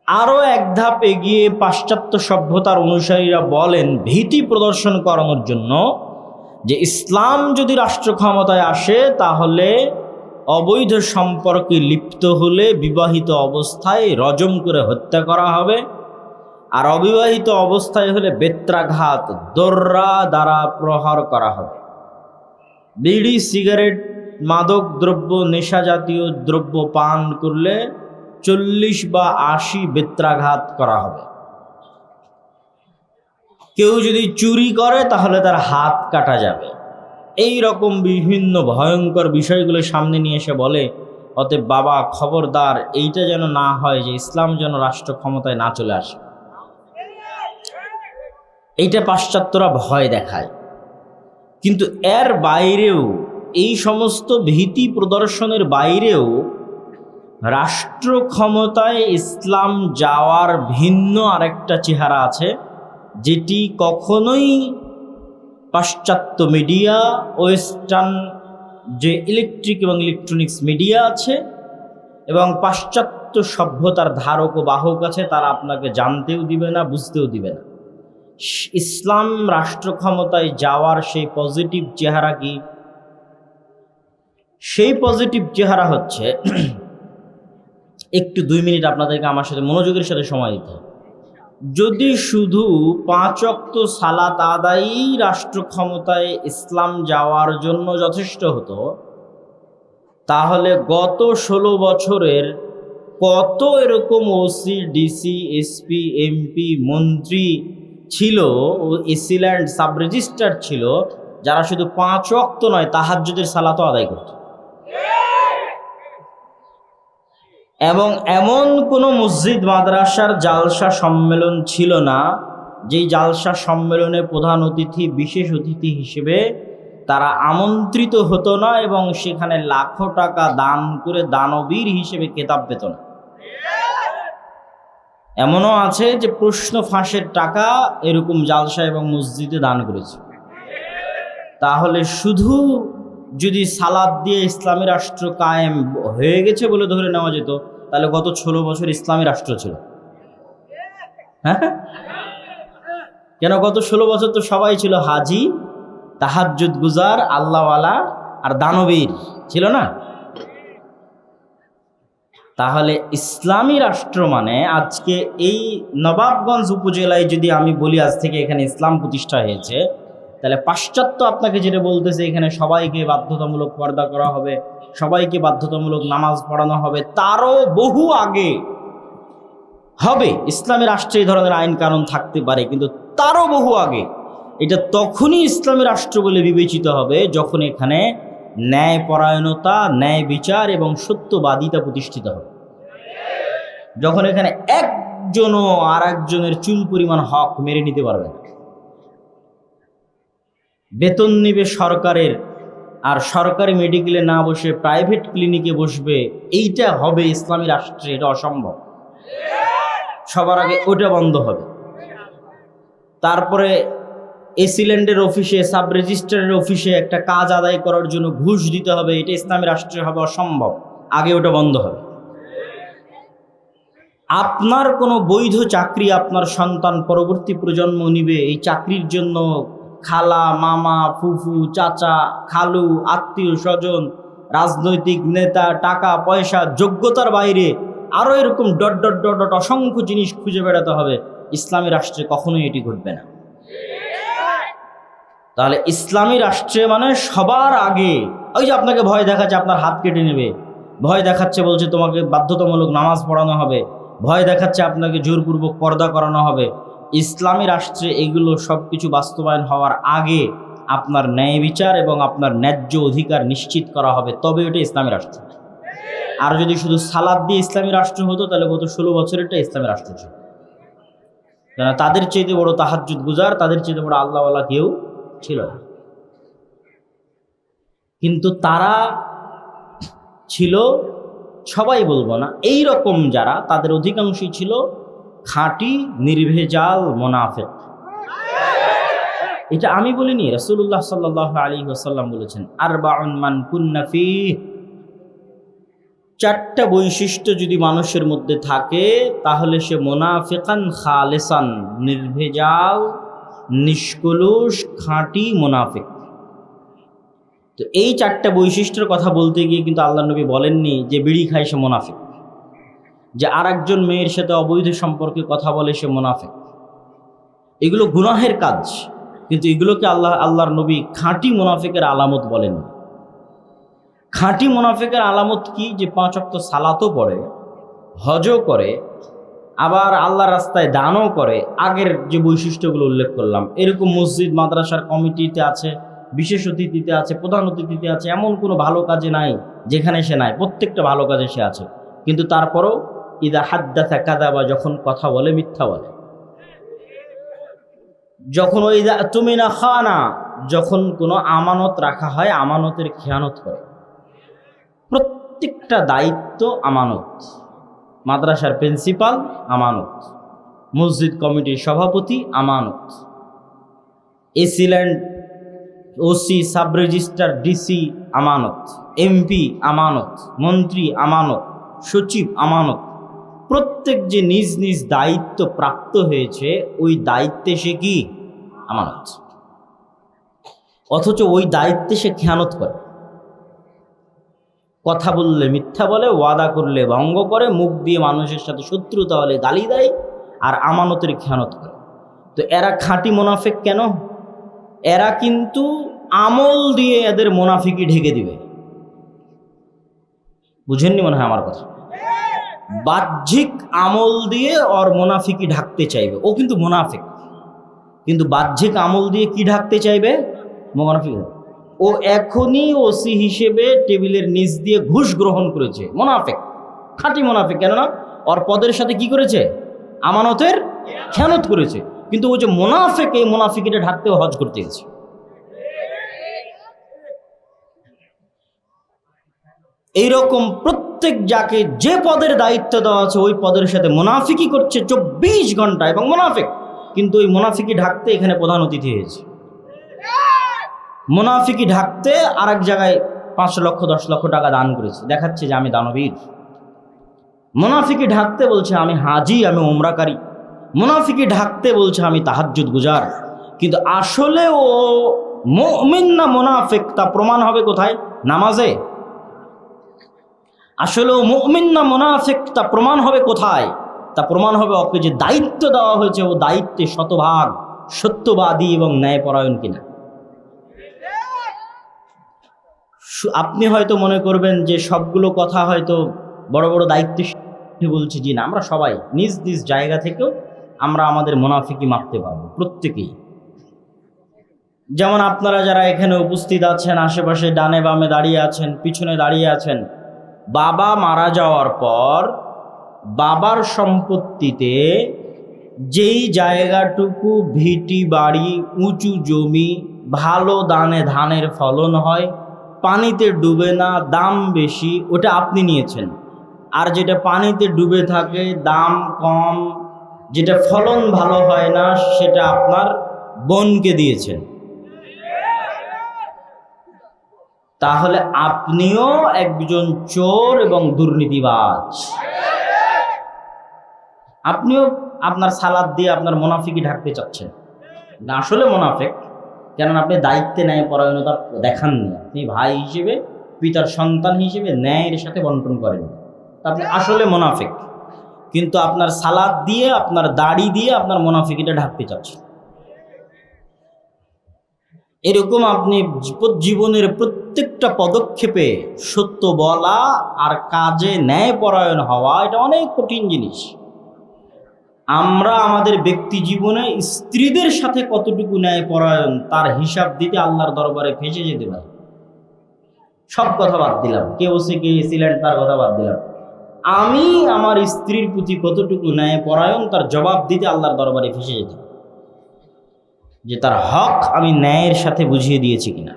আরও এক ধাপ এগিয়ে পাশ্চাত্য সভ্যতার অনুসারীরা বলেন ভীতি প্রদর্শন করানোর জন্য যে ইসলাম যদি রাষ্ট্র ক্ষমতায় আসে, তাহলে অবৈধ সম্পর্কে লিপ্ত হলে বিবাহিত অবস্থায় রজম করে হত্যা করা হবে, আর অবিবাহিত অবস্থায় হলে বেত্রাঘাত দোররা দ্বারা প্রহার করা হবে। বিড়ি, সিগারেট, মাদক দ্রব্য, নেশা জাতীয় দ্রব্য পান করলে 40 বা 80 বেত্রাঘাত করা হবে। কেউ যদি চুরি করে তাহলে তার হাত কাটা যাবে। এই রকম বিভিন্ন ভয়ঙ্কর বিষয়গুলো সামনে নিয়ে এসে বলে, অতএব বাবা খবরদার, এইটা যেন না হয় যে ইসলাম যেন রাষ্ট্র ক্ষমতায় না চলে আসে। এইটা পাশ্চাত্যরা ভয় দেখায়। কিন্তু এর বাইরেও, এই সমস্ত ভীতি প্রদর্শনের বাইরেও রাষ্ট্র ক্ষমতায় ইসলাম যাওয়ার ভিন্ন আরেকটা চেহারা আছে, যেটি কখনোই পাশ্চাত্য মিডিয়া, ওয়েস্টার্ন যে ইলেকট্রিক এবং ইলেকট্রনিক্স মিডিয়া আছে এবং পাশ্চাত্য সভ্যতার ধারক ও বাহক আছে, তারা আপনাকে জানতেও দিবে না, বুঝতেও দিবে না। ইসলাম রাষ্ট্র ক্ষমতায় যাওয়ার সেই পজিটিভ চেহারা কি? সেই পজিটিভ চেহারা হচ্ছে, একটু 2 মিনিট আপনাদেরকে আমার সাথে মনোযোগের সাথে সময় দিতে হবে। যদি শুধু 5 ওয়াক্ত সালাত আদায়ই রাষ্ট্র ক্ষমতায় ইসলাম যাওয়ার জন্য যথেষ্ট হতো, তাহলে গত 16 বছরের কত এরকম ওসি, ডিসি, এসপি, এমপি, মন্ত্রী ছিল ও এসিল্যান্ড সাব রেজিস্ট্রার ছিল, যারা শুধু 5 ওয়াক্ত নয় তাহাজ্জুদের সালাতও আদায় করত। এবং এমন কোনো মসজিদ মাদ্রাসার জালসা সম্মেলন ছিল না যেই জালসা সম্মেলনে প্রধান অতিথি, বিশেষ অতিথি হিসেবে তারা আমন্ত্রিত হতো না এবং সেখানে লাখো টাকা দান করে দানবীর হিসেবে খেতাব পেত না। এমনও আছে যে প্রশ্ন ফাঁসের টাকা এরকম জালসা এবং মসজিদে দান করেছে। তাহলে শুধু যদি সালাদ দিয়ে ইসলামী রাষ্ট্র কায়েম হয়ে গেছে বলে ধরে নেওয়া যেত, তাহলে গত 16 বছর ইসলামী রাষ্ট্র ছিল। হ্যাঁ, কেন গত 16 বছর তো সবাই ছিল হাজি, তাহাজ্জুদ গুজার, আল্লাহওয়ালা আর দানবীর, ছিল না? তাহলে ইসলামী রাষ্ট্র মানে আজকে এই নবাবগঞ্জ উপজেলায় যদি আমি বলি আজ থেকে এখানে ইসলাম প্রতিষ্ঠা হয়েছে, তাহলে পাশ্চাত্য আপনাকে যেটা বলতেছে এখানে সবাইকে বাধ্যতামূলক পর্দা করা হবে, সবাইকে বাধ্যতামূলক নামাজ পড়ানো হবে, তারও বহু আগে হবে। ইসলামী রাষ্ট্রে এই ধরনের আইন কানুন থাকতে পারে, কিন্তু তারও বহু আগে এটা তখনই ইসলামী রাষ্ট্র বলে বিবেচিত হবে যখন এখানে ন্যায়পরায়ণতা, ন্যায় বিচার এবং সত্যবাদিতা প্রতিষ্ঠিত হবে। যখন এখানে একজনও আর একজনের চুল পরিমাণ হক মেরে নিতে পারবে না। বেতন নিবে সরকারের, আর সরকারি মেডিকেলে না বসে প্রাইভেট ক্লিনিকে বসবে, এইটা হবে ইসলামী রাষ্ট্রে? এটা অসম্ভব। সবার আগে ওটা বন্ধ হবে। তারপরে এসিল্যান্ডের অফিসে, সাব রেজিস্ট্রারের অফিসে একটা কাজ আদায় করার জন্য ঘুষ দিতে হবে, এটা ইসলামী রাষ্ট্রে হবে অসম্ভব। আগে ওটা বন্ধ হবে। আপনার কোনো বৈধ চাকরি আপনার সন্তান পরবর্তী প্রজন্ম নিবে, এই চাকরির জন্য খালা, মামা, ফুফু, চাচা, খালু, আত্মীয় স্বজন, রাজনৈতিক নেতা, টাকা পয়সা, যোগ্যতার বাইরে আরও এরকম ডট ডট ডট ডট অসংখ্য জিনিস খুঁজে বেড়াতে হবে। ইসলামী রাষ্ট্রে কখনোই এটি ঘটবে না। তাহলে ইসলামী রাষ্ট্রে মানে সবার আগে ওই যে আপনাকে ভয় দেখাচ্ছে আপনার হাত কেটে নেবে, ভয় দেখাচ্ছে বলছে তোমাকে বাধ্যতামূলক নামাজ পড়ানো হবে, ভয় দেখাচ্ছে আপনাকে জোরপূর্বক পর্দা করানো হবে, ইসলামী রাষ্ট্রে এগুলো সব কিছু বাস্তবায়ন হওয়ার আগে আপনার ন্যায় বিচার এবং আপনার ন্যায্য অধিকার নিশ্চিত করা হবে, তবে ওটা ইসলামী রাষ্ট্র। আর যদি শুধু সালাদ দিয়ে ইসলামী রাষ্ট্র হতো তাহলে গত 16 বছরেরটা ইসলামী রাষ্ট্র ছিল। কেন তাদের চাইতে বড় তাহাজ্জুদ গুজার, তাদের চাইতে বড় আল্লাহওয়ালা কেউ ছিল না। কিন্তু তারা ছিল, সবাই বলবো না, এই রকম যারা, তাদের অধিকাংশই ছিল খাঁটি নির্ভেজাল মুনাফিক। এটা আমি বলিনি, রাসূলুল্লাহ সাল্লাল্লাহু আলাইহি ওয়াসাল্লাম বলেছেন, আরবাউন মান কুন্না ফীহ, 4টা বৈশিষ্ট্য যদি মানুষের মধ্যে থাকে তাহলে সে মুনাফিকান খালিসান, নির্ভেজাল, নিষ্কলুষ, খাঁটি মুনাফিক। তো এই 4টা বৈশিষ্ট্যের কথা বলতে গিয়ে কিন্তু আল্লাহ নবী বলেননি যে বিড়ি খায় সে মুনাফিক, যে আরেকজন মেয়ের সাথে অবৈধ সম্পর্কে কথা বলে সে মুনাফিক। এগুলো গুনাহের কাজ, কিন্তু এগুলোকে আল্লাহর নবী খাঁটি মুনাফিকের আলামত বলেন। খাঁটি মুনাফিকের আলামত কি? যে 5 ওয়াক্ত সালাতও পড়ে, হজও করে, আবার আল্লাহর রাস্তায় দানও করে। আগের যে বৈশিষ্ট্যগুলো উল্লেখ করলাম, এরকম মসজিদ মাদ্রাসার কমিটিতে আছে, বিশেষ অতিথিতে আছে, প্রধান অতিথিতে আছে, এমন কোনো ভালো কাজে নাই যেখানে সে নাই, প্রত্যেকটা ভালো কাজে সে আছে। কিন্তু তারপরও ইদা হাদ্দাসা কাযাবা, যখন কথা বলে মিথ্যা বলে। যখন ওই তুমিনা খানা, যখন কোনো আমানত রাখা হয় আমানতের খেয়ানত করে। প্রত্যেকটা দায়িত্ব আমানত। মাদ্রাসার প্রিন্সিপাল আমানত, মসজিদ কমিটির সভাপতি আমানত, AC land OC, sub registrar, DC আমানত, এমপি আমানত, মন্ত্রী আমানত, সচিব আমানত। প্রত্যেক যে নিজ নিজ দায়িত্ব প্রাপ্ত হয়েছে ওই দায়িত্বে সে কি আমানত, অথচ ওই দায়িত্বে সে খেয়ানত করে। কথা বললে মিথ্যা বলে, ওয়াদা করলে ভঙ্গ করে, মুখ দিয়ে মানুষের সাথে শত্রুতা হলে গালি দেয়, আর আমানতের খেয়ানত করে। তো এরা খাঁটি মুনাফিক কেন? এরা কিন্তু আমল দিয়ে এদের মুনাফিকি ঢেকে দিবে। বুঝেননি মনে হয় আমার কথা? বাহ্যিক আমল দিয়ে ওর মুনাফিকি ঢাকতে চাইবে, ও কিন্তু মুনাফিক, কিন্তু বাহ্যিক আমল দিয়ে কি ঢাকতে চাইবে? মুনাফিক। ও এখনই ওসি হিসেবে টেবিলের নিচ দিয়ে ঘুষ গ্রহণ করেছে, মুনাফিক, খাঁটি মুনাফিক। কেননা ওর পদের সাথে কি করেছে? আমানতের খেয়ানত করেছে। কিন্তু ও যে মুনাফিক, এই মুনাফিকিটা ঢাকতেও হজ করতে গেছে। এইরকম প্রত্যেক যাকে যে পদের দায়িত্ব দেওয়া আছে ওই পদের সাথে মুনাফিকি করছে 24 ঘন্টা, এবং মুনাফিক, কিন্তু ওই মুনাফিকি ঢাকতে এখানে প্রধান অতিথি হয়েছে। মুনাফিকি ঢাকতে আরেক জায়গায় 5 লক্ষ 10 লক্ষ টাকা দান করেছে, দেখাচ্ছে যে আমি দানবীর। মুনাফিকি ঢাকতে বলছে আমি হাজি, আমি উমরাকারী। মুনাফিকি ঢাকতে বলছে আমি তাহাজ্জুদ গুজার। কিন্তু আসলে ও মুমিন না মুনাফিক তা প্রমাণ হবে কোথায়? নামাজে। আসলে ও মুমিন না মুনাফিক তা প্রমাণ হবে কোথায়? তা প্রমাণ হবে ওকে যে দায়িত্ব দেওয়া হয়েছে ও দায়িত্বে শতভাগ সত্যবাদী এবং ন্যায়পরায়ণ কিনা। আপনি হয়তো মনে করবেন যে সবগুলো কথা হয়তো বড় বড় দায়িত্ব বলছি। জি না, আমরা সবাই নিজ নিজ জায়গা থেকেও আমরা আমাদের মুনাফিকি মাপতে পারবো, প্রত্যেকেই। যেমন আপনারা যারা এখানে উপস্থিত আছেন, আশেপাশে ডানে বামে দাঁড়িয়ে আছেন, পিছনে দাঁড়িয়ে আছেন, বাবা মারা যাওয়ার পর বাবার সম্পত্তিতে যেই জায়গাটুকু ভিটি বাড়ি, উঁচু জমি, ভালো দানে ধানের ফলন হয়, পানিতে ডুবে না, দাম বেশি, ওটা আপনি নিয়েছেন। আর যেটা পানিতে ডুবে থাকে, দাম কম, যেটা ফলন ভালো হয় না, সেটা আপনার বোনকে দিয়েছেন, তাহলে আপনিও একজন চোর এবং দুর্নীতিবাজ। আপনিও আপনার সালাদ দিয়ে আপনার মুনাফিকি ঢাকতে চাচ্ছেন না, আসলে মুনাফিক, কারণ আপনি দায়িত্বে ন্যায় পরায়ণতা দেখাননি। আপনি ভাই হিসেবে, পিতার সন্তান হিসেবে ন্যায়ের সাথে বন্টন করেন, আপনি আসলে মুনাফিক। কিন্তু আপনার সালাদ দিয়ে, আপনার দাড়ি দিয়ে আপনার মুনাফিকিটা ঢাকতে চাচ্ছেন। এরকম আপনি জীবনের প্রত্যেকটা পদক্ষেপে সত্য বলা আর কাজে ন্যায়পরায়ণ হওয়া, এটা অনেক কঠিন জিনিস। আমরা আমাদের ব্যক্তি জীবনে স্ত্রীদের সাথে কতটুকু ন্যায়পরায়ণ তার হিসাব দিতে আল্লাহর দরবারে ফেঁসে যেতে পারে। সব কথা বাদ দিলাম, কে বসে কে ছিলেন তার কথা বাদ দিলাম, আমি আমার স্ত্রীর প্রতি কতটুকু ন্যায়পরায়ণ তার জবাব দিতে আল্লাহর দরবারে ফেঁসে যেতে পারে, যে তার হক আমি ন্যায়ের সাথে বুঝিয়ে দিয়েছি কিনা।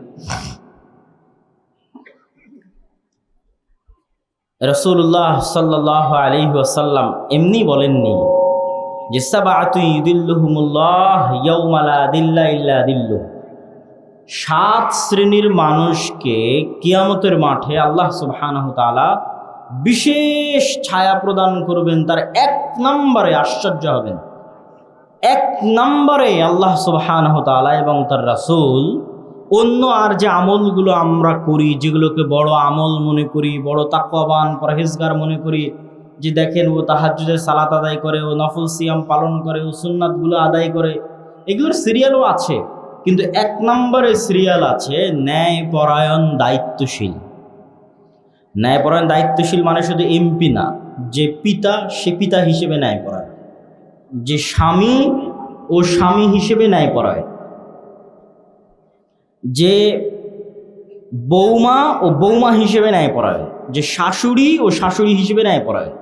রাসূলুল্লাহ সাল্লাল্লাহু আলাইহি ওয়াসাল্লাম এমনি বলেননি যে সাবআতু ইউদিল্লুহুমুল্লাহ ইয়াউমা লা দিল্লা ইল্লা দিল্লুহ, 7 শ্রেণীর মানুষকে কিয়ামতের মাঠে আল্লাহ সুবহানাহু ওয়া তাআলা বিশেষ ছায়া প্রদান করবেন। তার 1 নম্বরে, আশ্চর্য হবেন, 1 নম্বরে আল্লাহ সুবহানাহু ওয়া তাআলা এবং তার রাসূল অন্য আর যে আমলগুলো আমরা করি, যেগুলোকে বড় আমল মনে করি, বড় তাকওয়াবান পরহেজগার মনে করি, যে দেখেন ও তাহাজ্জুদের সালাত আদায় করে, ও নফল সিয়াম পালন করে, ও সুন্নাতগুলো আদায় করে, এগুলোর সিরিয়ালও আছে, কিন্তু 1 নম্বরে সিরিয়াল আছে ন্যায়পরায়ণ দায়িত্বশীল। ন্যায়পরায়ণ দায়িত্বশীল মানে শুধু এমপি না, যে পিতা সে পিতা হিসেবে ন্যায়পরায়ণ, যে স্বামী ও স্বামী হিসেবে ন্যায়পরায়ণ, যে বৌমা ও বৌমা হিসেবে ন্যায়পরায়ণ, যে শাশুড়ি ও শাশুড়ি হিসেবে ন্যায়পরায়ণ।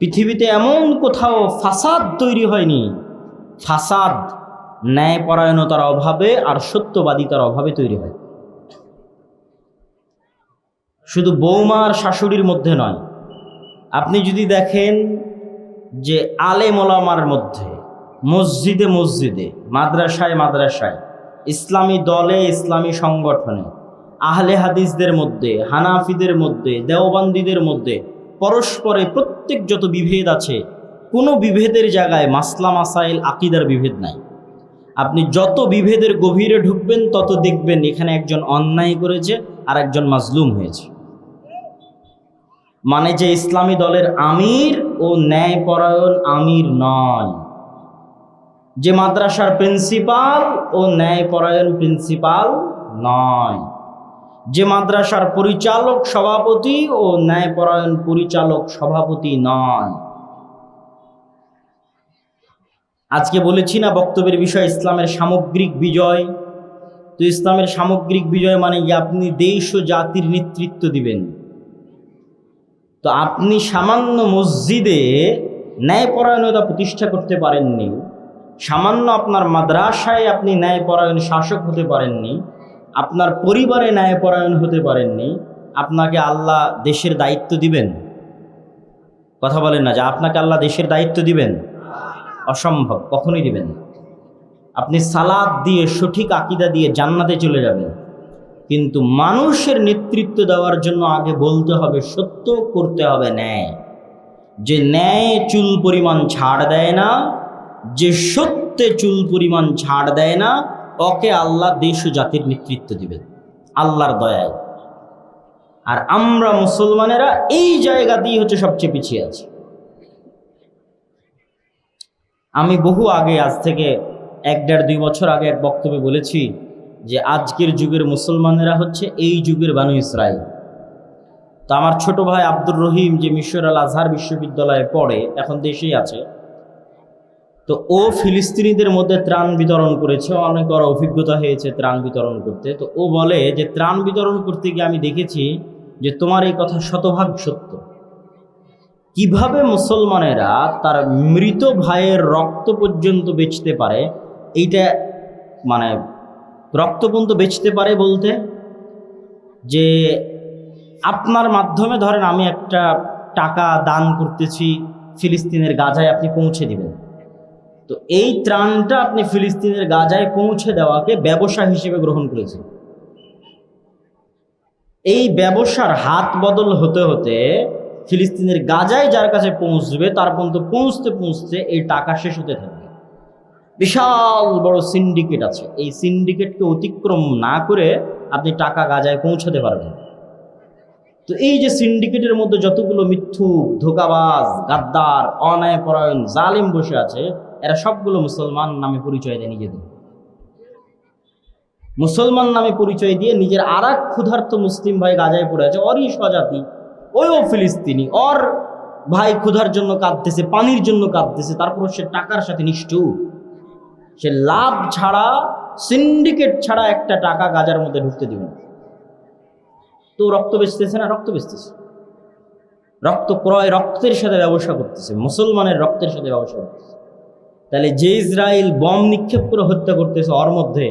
পৃথিবীতে এমন কোথাও ফাসাদ তৈরি হয়নি, ফাসাদ ন্যায়পরায়ণতার অভাবে আর সত্যবাদিতার অভাবে তৈরি হয়। শুধু বৌমা আর শাশুড়ির মধ্যে নয়, আপনি যদি দেখেন যে আলেম ওলামার মধ্যে, মসজিদে মসজিদে, মাদ্রাসায় মাদ্রাসায়, ইসলামী দলে, ইসলামী সংগঠনে, আহলে হাদিসদের মধ্যে, হানাফিদের মধ্যে, দেওবন্দীদের মধ্যে পরস্পরে প্রত্যেক যত বিভেদ আছে, কোনো বিভেদের জায়গায় মাসলা মাসাইল আকীদার বিভেদ নাই। আপনি যত বিভেদের গভীরে ঢুকবেন তত দেখবেন এখানে একজন অন্যায় করেছে আর একজন মাজলুম হয়েছে। মানে যে ইসলামী দলের আমির ও ন্যায়পরায়ণ আমির নয়, যে মাদ্রাসার প্রিন্সিপাল ও ন্যায়পরায়ণ প্রিন্সিপাল নয়, যে মাদ্রাসার পরিচালক সভাপতি ও ন্যায়পরায়ণ পরিচালক সভাপতি নয়। আজকে বলেছি না বক্তব্যের বিষয় ইসলামের সামগ্রিক বিজয়। তো ইসলামের সামগ্রিক বিজয় মানে কি আপনি দেশ ও জাতির নেতৃত্ব দিবেন। তো আপনি সামান্য মসজিদে ন্যায়পরায়ণতা প্রতিষ্ঠা করতে পারেননি, সামান্য আপনার মাদ্রাসায় আপনি ন্যায়পরায়ণ শাসক হতে পারেননি, আপনার পরিবারে ন্যায়পরায়ণ হতে পারেননি, আপনাকে আল্লাহ দেশের দায়িত্ব দিবেন? কথা বলেন না, যে আপনাকে আল্লাহ দেশের দায়িত্ব দিবেন? অসম্ভব, কখনোই দিবেন না। আপনি সালাত দিয়ে, সঠিক আকীদা দিয়ে জান্নাতে চলে যাবেন, কিন্তু মানুষের নেতৃত্ব দেওয়ার জন্য আগে বলতে হবে সত্য, করতে হবে ন্যায়। যে ন্যায় চুল পরিমাণ ছাড় দেয় না, যে সত্যে চুল পরিমাণ ছাড় দেয় না, ওকে আল্লাহ দেশ ও জাতির নেতৃত্ব দিবেন আল্লাহর দয়ায়। আর আমরা মুসলমানেরা এই জায়গা দিয়ে হচ্ছে সবচেয়ে পিছিয়ে আছি। আমি বহু আগে, আজ থেকে 1-1.5-2 বছর আগে এক বক্তব্যে বলেছি যে আজকের যুগের মুসলমানেরা হচ্ছে এই যুগের বানু ইসরাইল। তো আমার ছোট ভাই আব্দুর রহিম, যে মিশর আল আজহার বিশ্ববিদ্যালয়ে পড়ে, এখন দেশেই আছে, তো ও ফিলিস্তিনিদের মধ্যে ত্রাণ বিতরণ করেছে, অনেক বড় অভিজ্ঞতা হয়েছে ত্রাণ বিতরণ করতে। তো ও বলে যে ত্রাণ বিতরণ করতে গিয়ে আমি দেখেছি যে তোমার এই কথা শতভাগ সত্য। কিভাবে মুসলমানেরা তার মৃত ভাইয়ের রক্ত পর্যন্ত বেচতে পারে, এইটা মানে রক্ত পর্যন্ত বেচতে পারে বলতে, যে আপনার মাধ্যমে ধরেন আমি একটা টাকা দান করতেছি ফিলিস্তিনের গাজায়, আপনি পৌঁছে দিবেন, তো এই ত্রাণটা আপনি ফিলিস্তিনের গাজায় পৌঁছে দেওয়াকে ব্যবসা হিসেবে গ্রহণ করেছেন। এই ব্যবসার হাত বদল হতে হতে ফিলিস্তিনের গাজায় যার কাছে পৌঁছবে তার পর্যন্ত পৌঁছতে পৌঁছতে এই টাকা শেষ হতে থাকবে। বিশাল বড় সিন্ডিকেট আছে, এই সিন্ডিকেটকে অতিক্রম না করে আপনি টাকা গাজায় পৌঁছাতে পারবেন। তো এই যে সিন্ডিকেটের মধ্যে যতগুলো মিথ্যুক, ধোঁকাবাজ, গাদ্দার, অন্যায়পরায়ণ, জালিম বসে আছে, এরা সবগুলো মুসলমান নামে পরিচয় দেয় নিজেদের। মুসলমান নামে পরিচয় দিয়ে নিজের আর এক ক্ষুধার্ত মুসলিম ভাই গাজায় পড়ে আছে, ওরই স্বজাতি, ওইও ফিলিস্তিনি, ওর ভাই ক্ষুধার জন্য কাঁদতেছে, পানির জন্য কাঁদতেছে, তারপর সে টাকার সাথে নিষ্ঠুর। সে লাভ ছাড়া, সিন্ডিকেট ছাড়া একটা টাকা গাজার মধ্যে ঢুকতে দিবে না। তো রক্ত বেচতেছে না, রক্ত বেচতেছে, রক্ত ক্রয়, রক্তের সাথে ব্যবসা করতেছে, মুসলমানের রক্তের সাথে ব্যবসা করতেছে। তাহলে যে ইসরায়েল বম নিক্ষেপ করে হত্যা করতেছে ওর মধ্যে,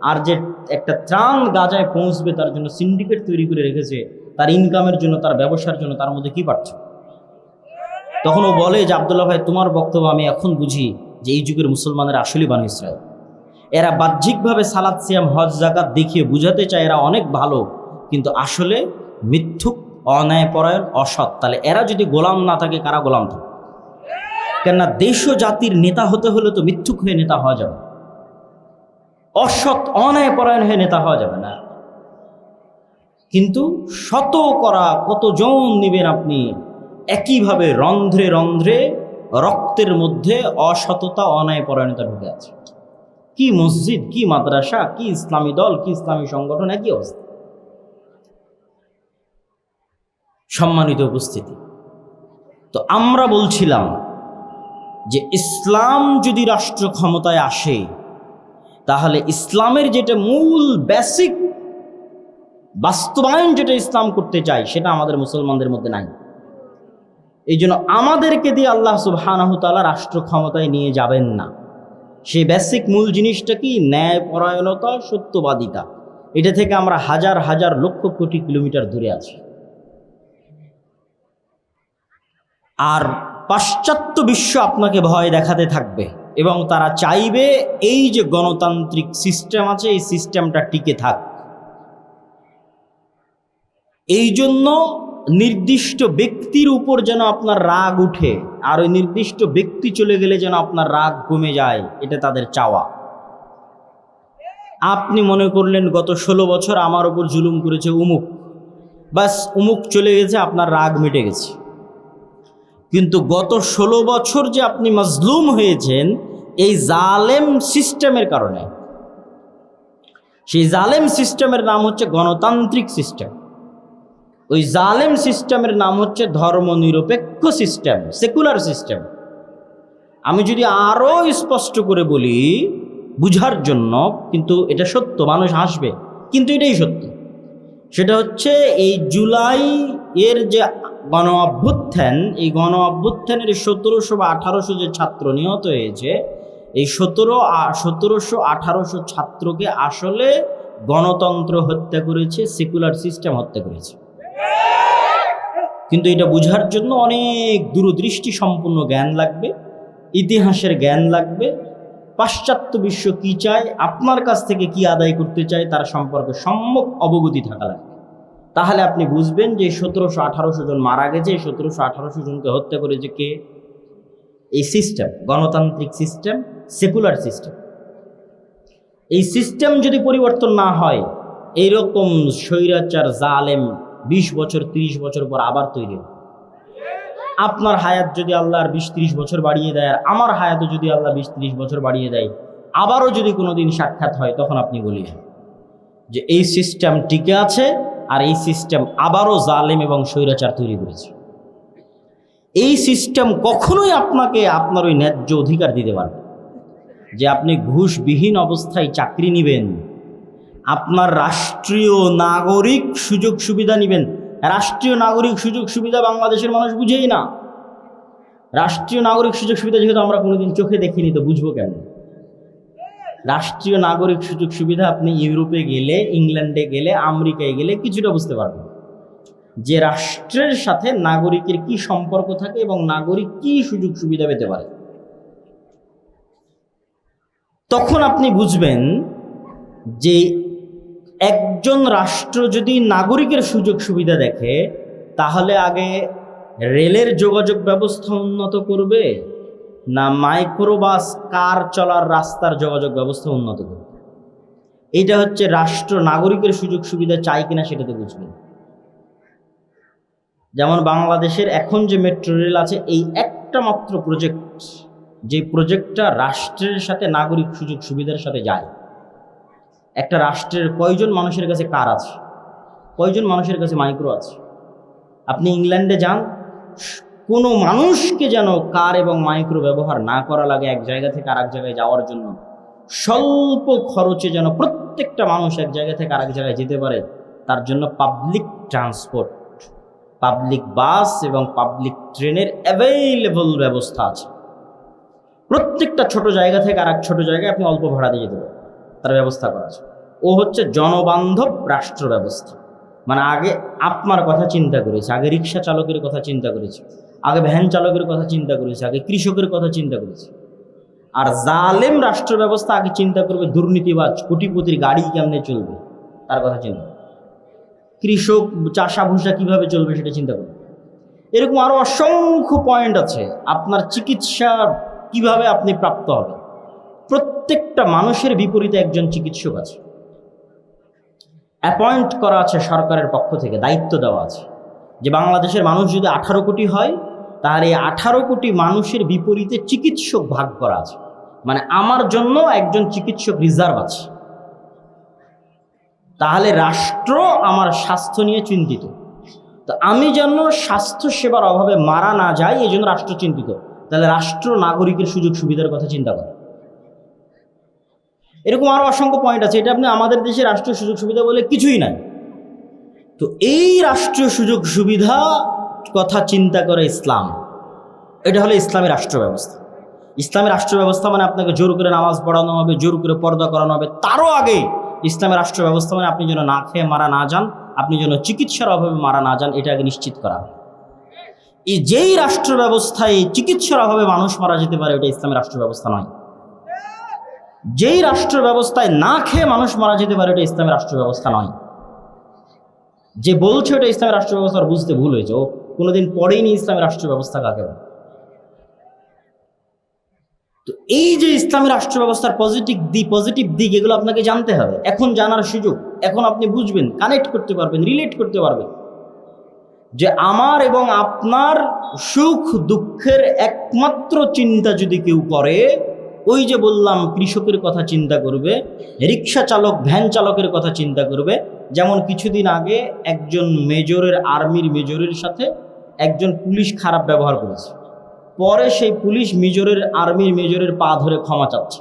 আর যে একটা ত্রাণ গাজায় পৌঁছবে তার জন্য সিন্ডিকেট তৈরি করে রেখেছে, তার ইনকামের জন্য, তার ব্যবসার জন্য, তার মধ্যে কি পারছে? তখন ও বলে যে আব্দুল্লাহ ভাই, তোমার বক্তব্য আমি এখন বুঝি যে এই যুগের মুসলমানের আসলেই বানু ইসরায়েল। এরা বাহ্যিকভাবে সালাত, সিয়াম, হজ, যাকাত দেখিয়ে বুঝাতে চায় এরা অনেক ভালো, কিন্তু আসলে মিথ্যুক, অন্যায়পরায়ণ, অসৎ। তাহলে এরা যদি গোলাম না থাকে, কারা গোলাম থাকে? কেননা দেশ ও জাতির নেতা হতে হলে তো মিথ্যুক হয়ে নেতা হওয়া যাবে, অসৎ অন্যায়পরায়ণ হয়ে নেতা হওয়া যাবে না। কিন্তু শত করা কতজন নেবেন আপনি? একইভাবে রন্ধ্রে রন্ধ্রে রক্তের মধ্যে অসততা, অন্যায়পরায়ণতা ঢুকে আছে। কি মসজিদ, কি মাদ্রাসা, কি ইসলামী দল, কি ইসলামী সংগঠন, একই অবস্থা। সম্মানিত উপস্থিতি, তো আমরা বলছিলাম যে ইসলাম যদি রাষ্ট্র ক্ষমতায় আসে, তাহলে ইসলামের যেটা মূল বেসিক বাস্তবায়ন, যেটা ইসলাম করতে চায়, সেটা আমাদের মুসলমানদের মধ্যে নাই। এই জন্য আমাদেরকে দিয়ে আল্লাহ সুবহানাহু তাআলা রাষ্ট্র ক্ষমতায় নিয়ে যাবেন না। সেই বেসিক মূল জিনিসটা কি? ন্যায়পরায়ণতা, সত্যবাদিতা। এটা থেকে আমরা হাজার হাজার লক্ষ কোটি কিলোমিটার দূরে আছি। আর পাশ্চাত্য বিশ্ব আপনাকে ভয় দেখাতে থাকবে এবং তারা চাইবে এই যে গণতান্ত্রিক সিস্টেম আছে, এই সিস্টেমটা টিকে থাক। এই জন্য নির্দিষ্ট ব্যক্তির উপর যেন আপনার রাগ উঠে, আর ওই নির্দিষ্ট ব্যক্তি চলে গেলে যেন আপনার রাগ কমে যায়, এটা তাদের চাওয়া। আপনি মনে করলেন গত 16 বছর আমার উপর জুলুম করেছে উমুক, বাস উমুক চলে গেছে, আপনার রাগ মিটে গেছে। কিন্তু গত 16 বছর যে আপনি মাজলুম হয়েছেন এই জালেম সিস্টেমের কারণে। সেই জালেম সিস্টেমের নাম হচ্ছে গণতান্ত্রিক সিস্টেম, ওই জালেম সিস্টেমের নাম হচ্ছে ধর্মনিরপেক্ষ সিস্টেম, সেকুলার সিস্টেম। আমি যদি আরও স্পষ্ট করে বলি বুঝার জন্য, কিন্তু এটা সত্য, মানুষ হাসবে কিন্তু এটাই সত্য, সেটা হচ্ছে এই জুলাই এর যে গণ অভ্যুত্থান, এই গণ অভ্যুত্থানের 1700 বা 1800 যে ছাত্র নিহত হয়েছে, এই 1700 1800 ছাত্রকে আসলে গণতন্ত্র হত্যা করেছে, সেকুলার সিস্টেম হত্যা করেছে। কিন্তু এটা বোঝার জন্য অনেক দূরদৃষ্টি সম্পন্ন জ্ঞান লাগবে, ইতিহাসের জ্ঞান লাগবে, পাশ্চাত্য বিশ্ব কি চায়, আপনার কাছ থেকে কি আদায় করতে চায় তার সম্পর্কে সম্যক অবগতি থাকা লাগবে। তাহলে আপনি বুঝবেন যে 1700-1800 জন মারা গেছে, 1700-1800 জনকে হত্যা করেছে কে? এই সিস্টেম, গণতান্ত্রিক সিস্টেম, সেকুলার সিস্টেম। এই সিস্টেম যদি পরিবর্তন না হয়, এইরকম স্বৈরাচার জালেম 20 বছর 30 বছর পর আবার তৈরি হবে। আপনার হায়াত যদি আল্লাহর 20-30 বছর বাড়িয়ে দেয়, আর আমার হায়াতও যদি আল্লাহ 20-30 বছর বাড়িয়ে দেয়, আবারও যদি কোনোদিন সাক্ষাৎ হয়, তখন আপনি বলিবেন যে এই সিস্টেম টিকে আছে, আর এই সিস্টেম আবারও জালেম এবং স্বৈরাচার তৈরি করেছে। এই সিস্টেম কখনোই আপনাকে আপনার ওই ন্যায্য অধিকার দিতে পারবে যে আপনি ঘুষবিহীন অবস্থায় চাকরি নেবেন, আপনার রাষ্ট্রীয় নাগরিক সুযোগ সুবিধা নেবেন। রাষ্ট্রীয় নাগরিক সুযোগ সুবিধা বাংলাদেশের মানুষ বুঝেই না। রাষ্ট্রীয় নাগরিক সুযোগ সুবিধা যেহেতু আমরা কোনোদিন চোখে দেখিনি, তো বুঝবো কেমন? রাষ্ট্রীয় নাগরিক সুযোগ সুবিধা আপনি ইউরোপে গেলে, ইংল্যান্ডে গেলে, আমেরিকায় গেলে কিছুটা বুঝতে পারবেন যে রাষ্ট্রের সাথে নাগরিকের কি সম্পর্ক থাকে এবং নাগরিক কি সুযোগ সুবিধা পেতে পারে। তখন আপনি বুঝবেন যে একজন রাষ্ট্র যদি নাগরিকের সুযোগ সুবিধা দেখে, তাহলে আগে রেলের যোগাযোগ ব্যবস্থা উন্নত করবে না মাইক্রোবাস কার চলার রাস্তার যোগাযোগ ব্যবস্থা উন্নত করবে। এইটা হচ্ছে রাষ্ট্র নাগরিকের সুযোগ সুবিধা চাই কিনা সেটাতে বুঝবেন। যেমন বাংলাদেশের এখন যে মেট্রো রেল আছে, এই একটা মাত্র প্রজেক্ট, যে প্রজেক্টটা রাষ্ট্রের সাথে নাগরিক সুযোগ সুবিধার সাথে যায়। একটা রাষ্ট্রের কয়জন মানুষের কাছে কার আছে, কয়জন মানুষের কাছে মাইক্রো আছে? আপনি ইংল্যান্ডে যান, কোনো মানুষকে যেন কার এবং মাইক্রো ব্যবহার না করা লাগে এক জায়গা থেকে আরেক জায়গায় যাওয়ার জন্য। স্বল্প খরচে যেন প্রত্যেকটা মানুষ এক জায়গা থেকে আরেক জায়গায় যেতে পারে, তার জন্য পাবলিক ট্রান্সপোর্ট, পাবলিক বাস এবং পাবলিক ট্রেনের অ্যাভেইলেবল ব্যবস্থা আছে। প্রত্যেকটা ছোট জায়গা থেকে আরেক ছোট জায়গায় আপনি অল্প ভাড়া দিয়ে যেতে পারেন, তার ব্যবস্থা করা আছে। ও হচ্ছে জনবান্ধব রাষ্ট্র ব্যবস্থা। মানে আগে আপনার কথা চিন্তা করেছে, আগে রিক্সা চালকের কথা চিন্তা করেছে, আগে ভ্যান চালকের কথা চিন্তা করেছে, আগে কৃষকের কথা চিন্তা করেছে। আর জালেম রাষ্ট্র ব্যবস্থা আগে চিন্তা করবে দুর্নীতিবাজ কোটিপতির গাড়ি কেমনে চলবে, তার কথা চিন্তা। কৃষক চাষা ভুষা কিভাবে চলবে সেটা চিন্তা করবে। এরকম আরো অসংখ্য পয়েন্ট আছে। আপনার চিকিৎসা কিভাবে আপনি প্রাপ্ত হবে, প্রত্যেকটা মানুষের বিপরীতে একজন চিকিৎসক আছে, অ্যাপয়েন্ট করা আছে সরকারের পক্ষ থেকে, দায়িত্ব দেওয়া আছে যে বাংলাদেশের মানুষ যদি 18 কোটি হয়, তাহলে এই 18 কোটি মানুষের বিপরীতে চিকিৎসক ভাগ করা আছে। মানে আমার জন্য একজন চিকিৎসক রিজার্ভ আছে। তাহলে রাষ্ট্র আমার স্বাস্থ্য নিয়ে চিন্তিত। তো আমি যেন স্বাস্থ্য সেবার অভাবে মারা না যাই, এই জন্য রাষ্ট্র চিন্তিত। তাহলে রাষ্ট্র নাগরিকের সুযোগ সুবিধার কথা চিন্তা করে। এরকম আরো অসংখ্য পয়েন্ট আছে। এটা আপনি আমাদের দেশে রাষ্ট্রীয় সুযোগ সুবিধা বলে কিছুই নাই। তো এই রাষ্ট্রীয় সুযোগ সুবিধা কথা চিন্তা করে ইসলাম। এটা হলো ইসলামী রাষ্ট্র ব্যবস্থা। ইসলামী রাষ্ট্র ব্যবস্থা মানে আপনাকে জোর করে নামাজ পড়ানো হবে, জোর করে পর্দা করানো হবে। তারও আগে ইসলামী রাষ্ট্র ব্যবস্থা মানে আপনি যেন না খেয়ে মারা না যান, আপনি যেন চিকিৎসার অভাবে মারা না যান, এটা আগে নিশ্চিত করা হবে। এই যেই রাষ্ট্র ব্যবস্থায় চিকিৎসার অভাবে মানুষ মারা যেতে পারে, ওটা ইসলামী রাষ্ট্র ব্যবস্থা নয়। যেই রাষ্ট্র ব্যবস্থায় না খেয়ে মানুষ মারা যেতে পারে, ওটা ইসলামী রাষ্ট্র ব্যবস্থা নয়। যে বলছে ওটা ইসলামী রাষ্ট্র ব্যবস্থার বুঝতে ভুল হয়েছে, ও কোনোদিন পড়েইনি ইসলামী রাষ্ট্র ব্যবস্থা কাকে বলে। তো এই যে ইসলামী রাষ্ট্র ব্যবস্থার পজিটিভ দিক এগুলো আপনাকে জানতে হবে। এখন জানার সুযোগ, এখন আপনি বুঝবেন, কানেক্ট করতে পারবেন, রিলেট করতে পারবেন যে আমার এবং আপনার সুখ দুঃখের একমাত্র চিন্তা যদি কেউ করে, ওই যে বললাম কৃষকের কথা চিন্তা করবে, রিক্সা চালক ভ্যান চালকের কথা চিন্তা করবে। যেমন কিছুদিন আগে একজন আর্মির মেজরের সাথে একজন পুলিশ খারাপ ব্যবহার করেছে, পরে সেই পুলিশ আর্মির মেজরের পা ধরে ক্ষমা চাচ্ছে।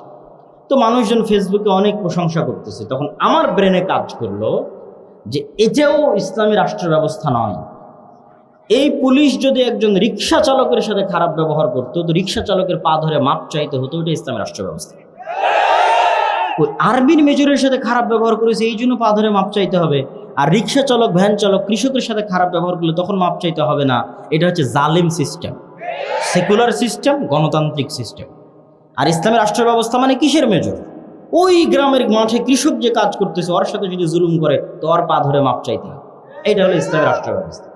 তো মানুষজন ফেসবুকে অনেক প্রশংসা করতেছে। তখন আমার ব্রেনে কাজ করলো যে এটাও ইসলামী রাষ্ট্র ব্যবস্থা নয়। এই পুলিশ যদি একজন রিক্সা চালকের সাথে খারাপ ব্যবহার করতো, তো রিক্সা চালকের পা ধরে মাপ চাইতে হতো, ওটা ইসলামী রাষ্ট্র ব্যবস্থা। ওই আর্মির মেজরের সাথে খারাপ ব্যবহার করেছে, এই জন্য পা ধরে মাপ চাইতে হবে। আর রিক্সা চালক ভ্যান চালক কৃষকের সাথে খারাপ ব্যবহার করলে তখন মাপ চাইতে হবে না। এটা হচ্ছে জালিম সিস্টেম, সেকুলার সিস্টেম, গণতান্ত্রিক সিস্টেম। আর ইসলামী রাষ্ট্র ব্যবস্থা মানে কিসের মেজর? ওই গ্রামের মাঠে কৃষক যে কাজ করতেছে, ওর সাথে যদি জুলুম করে, তো ওর পা ধরে মাপ চাইতে হবে। এইটা হলো ইসলামী রাষ্ট্র ব্যবস্থা।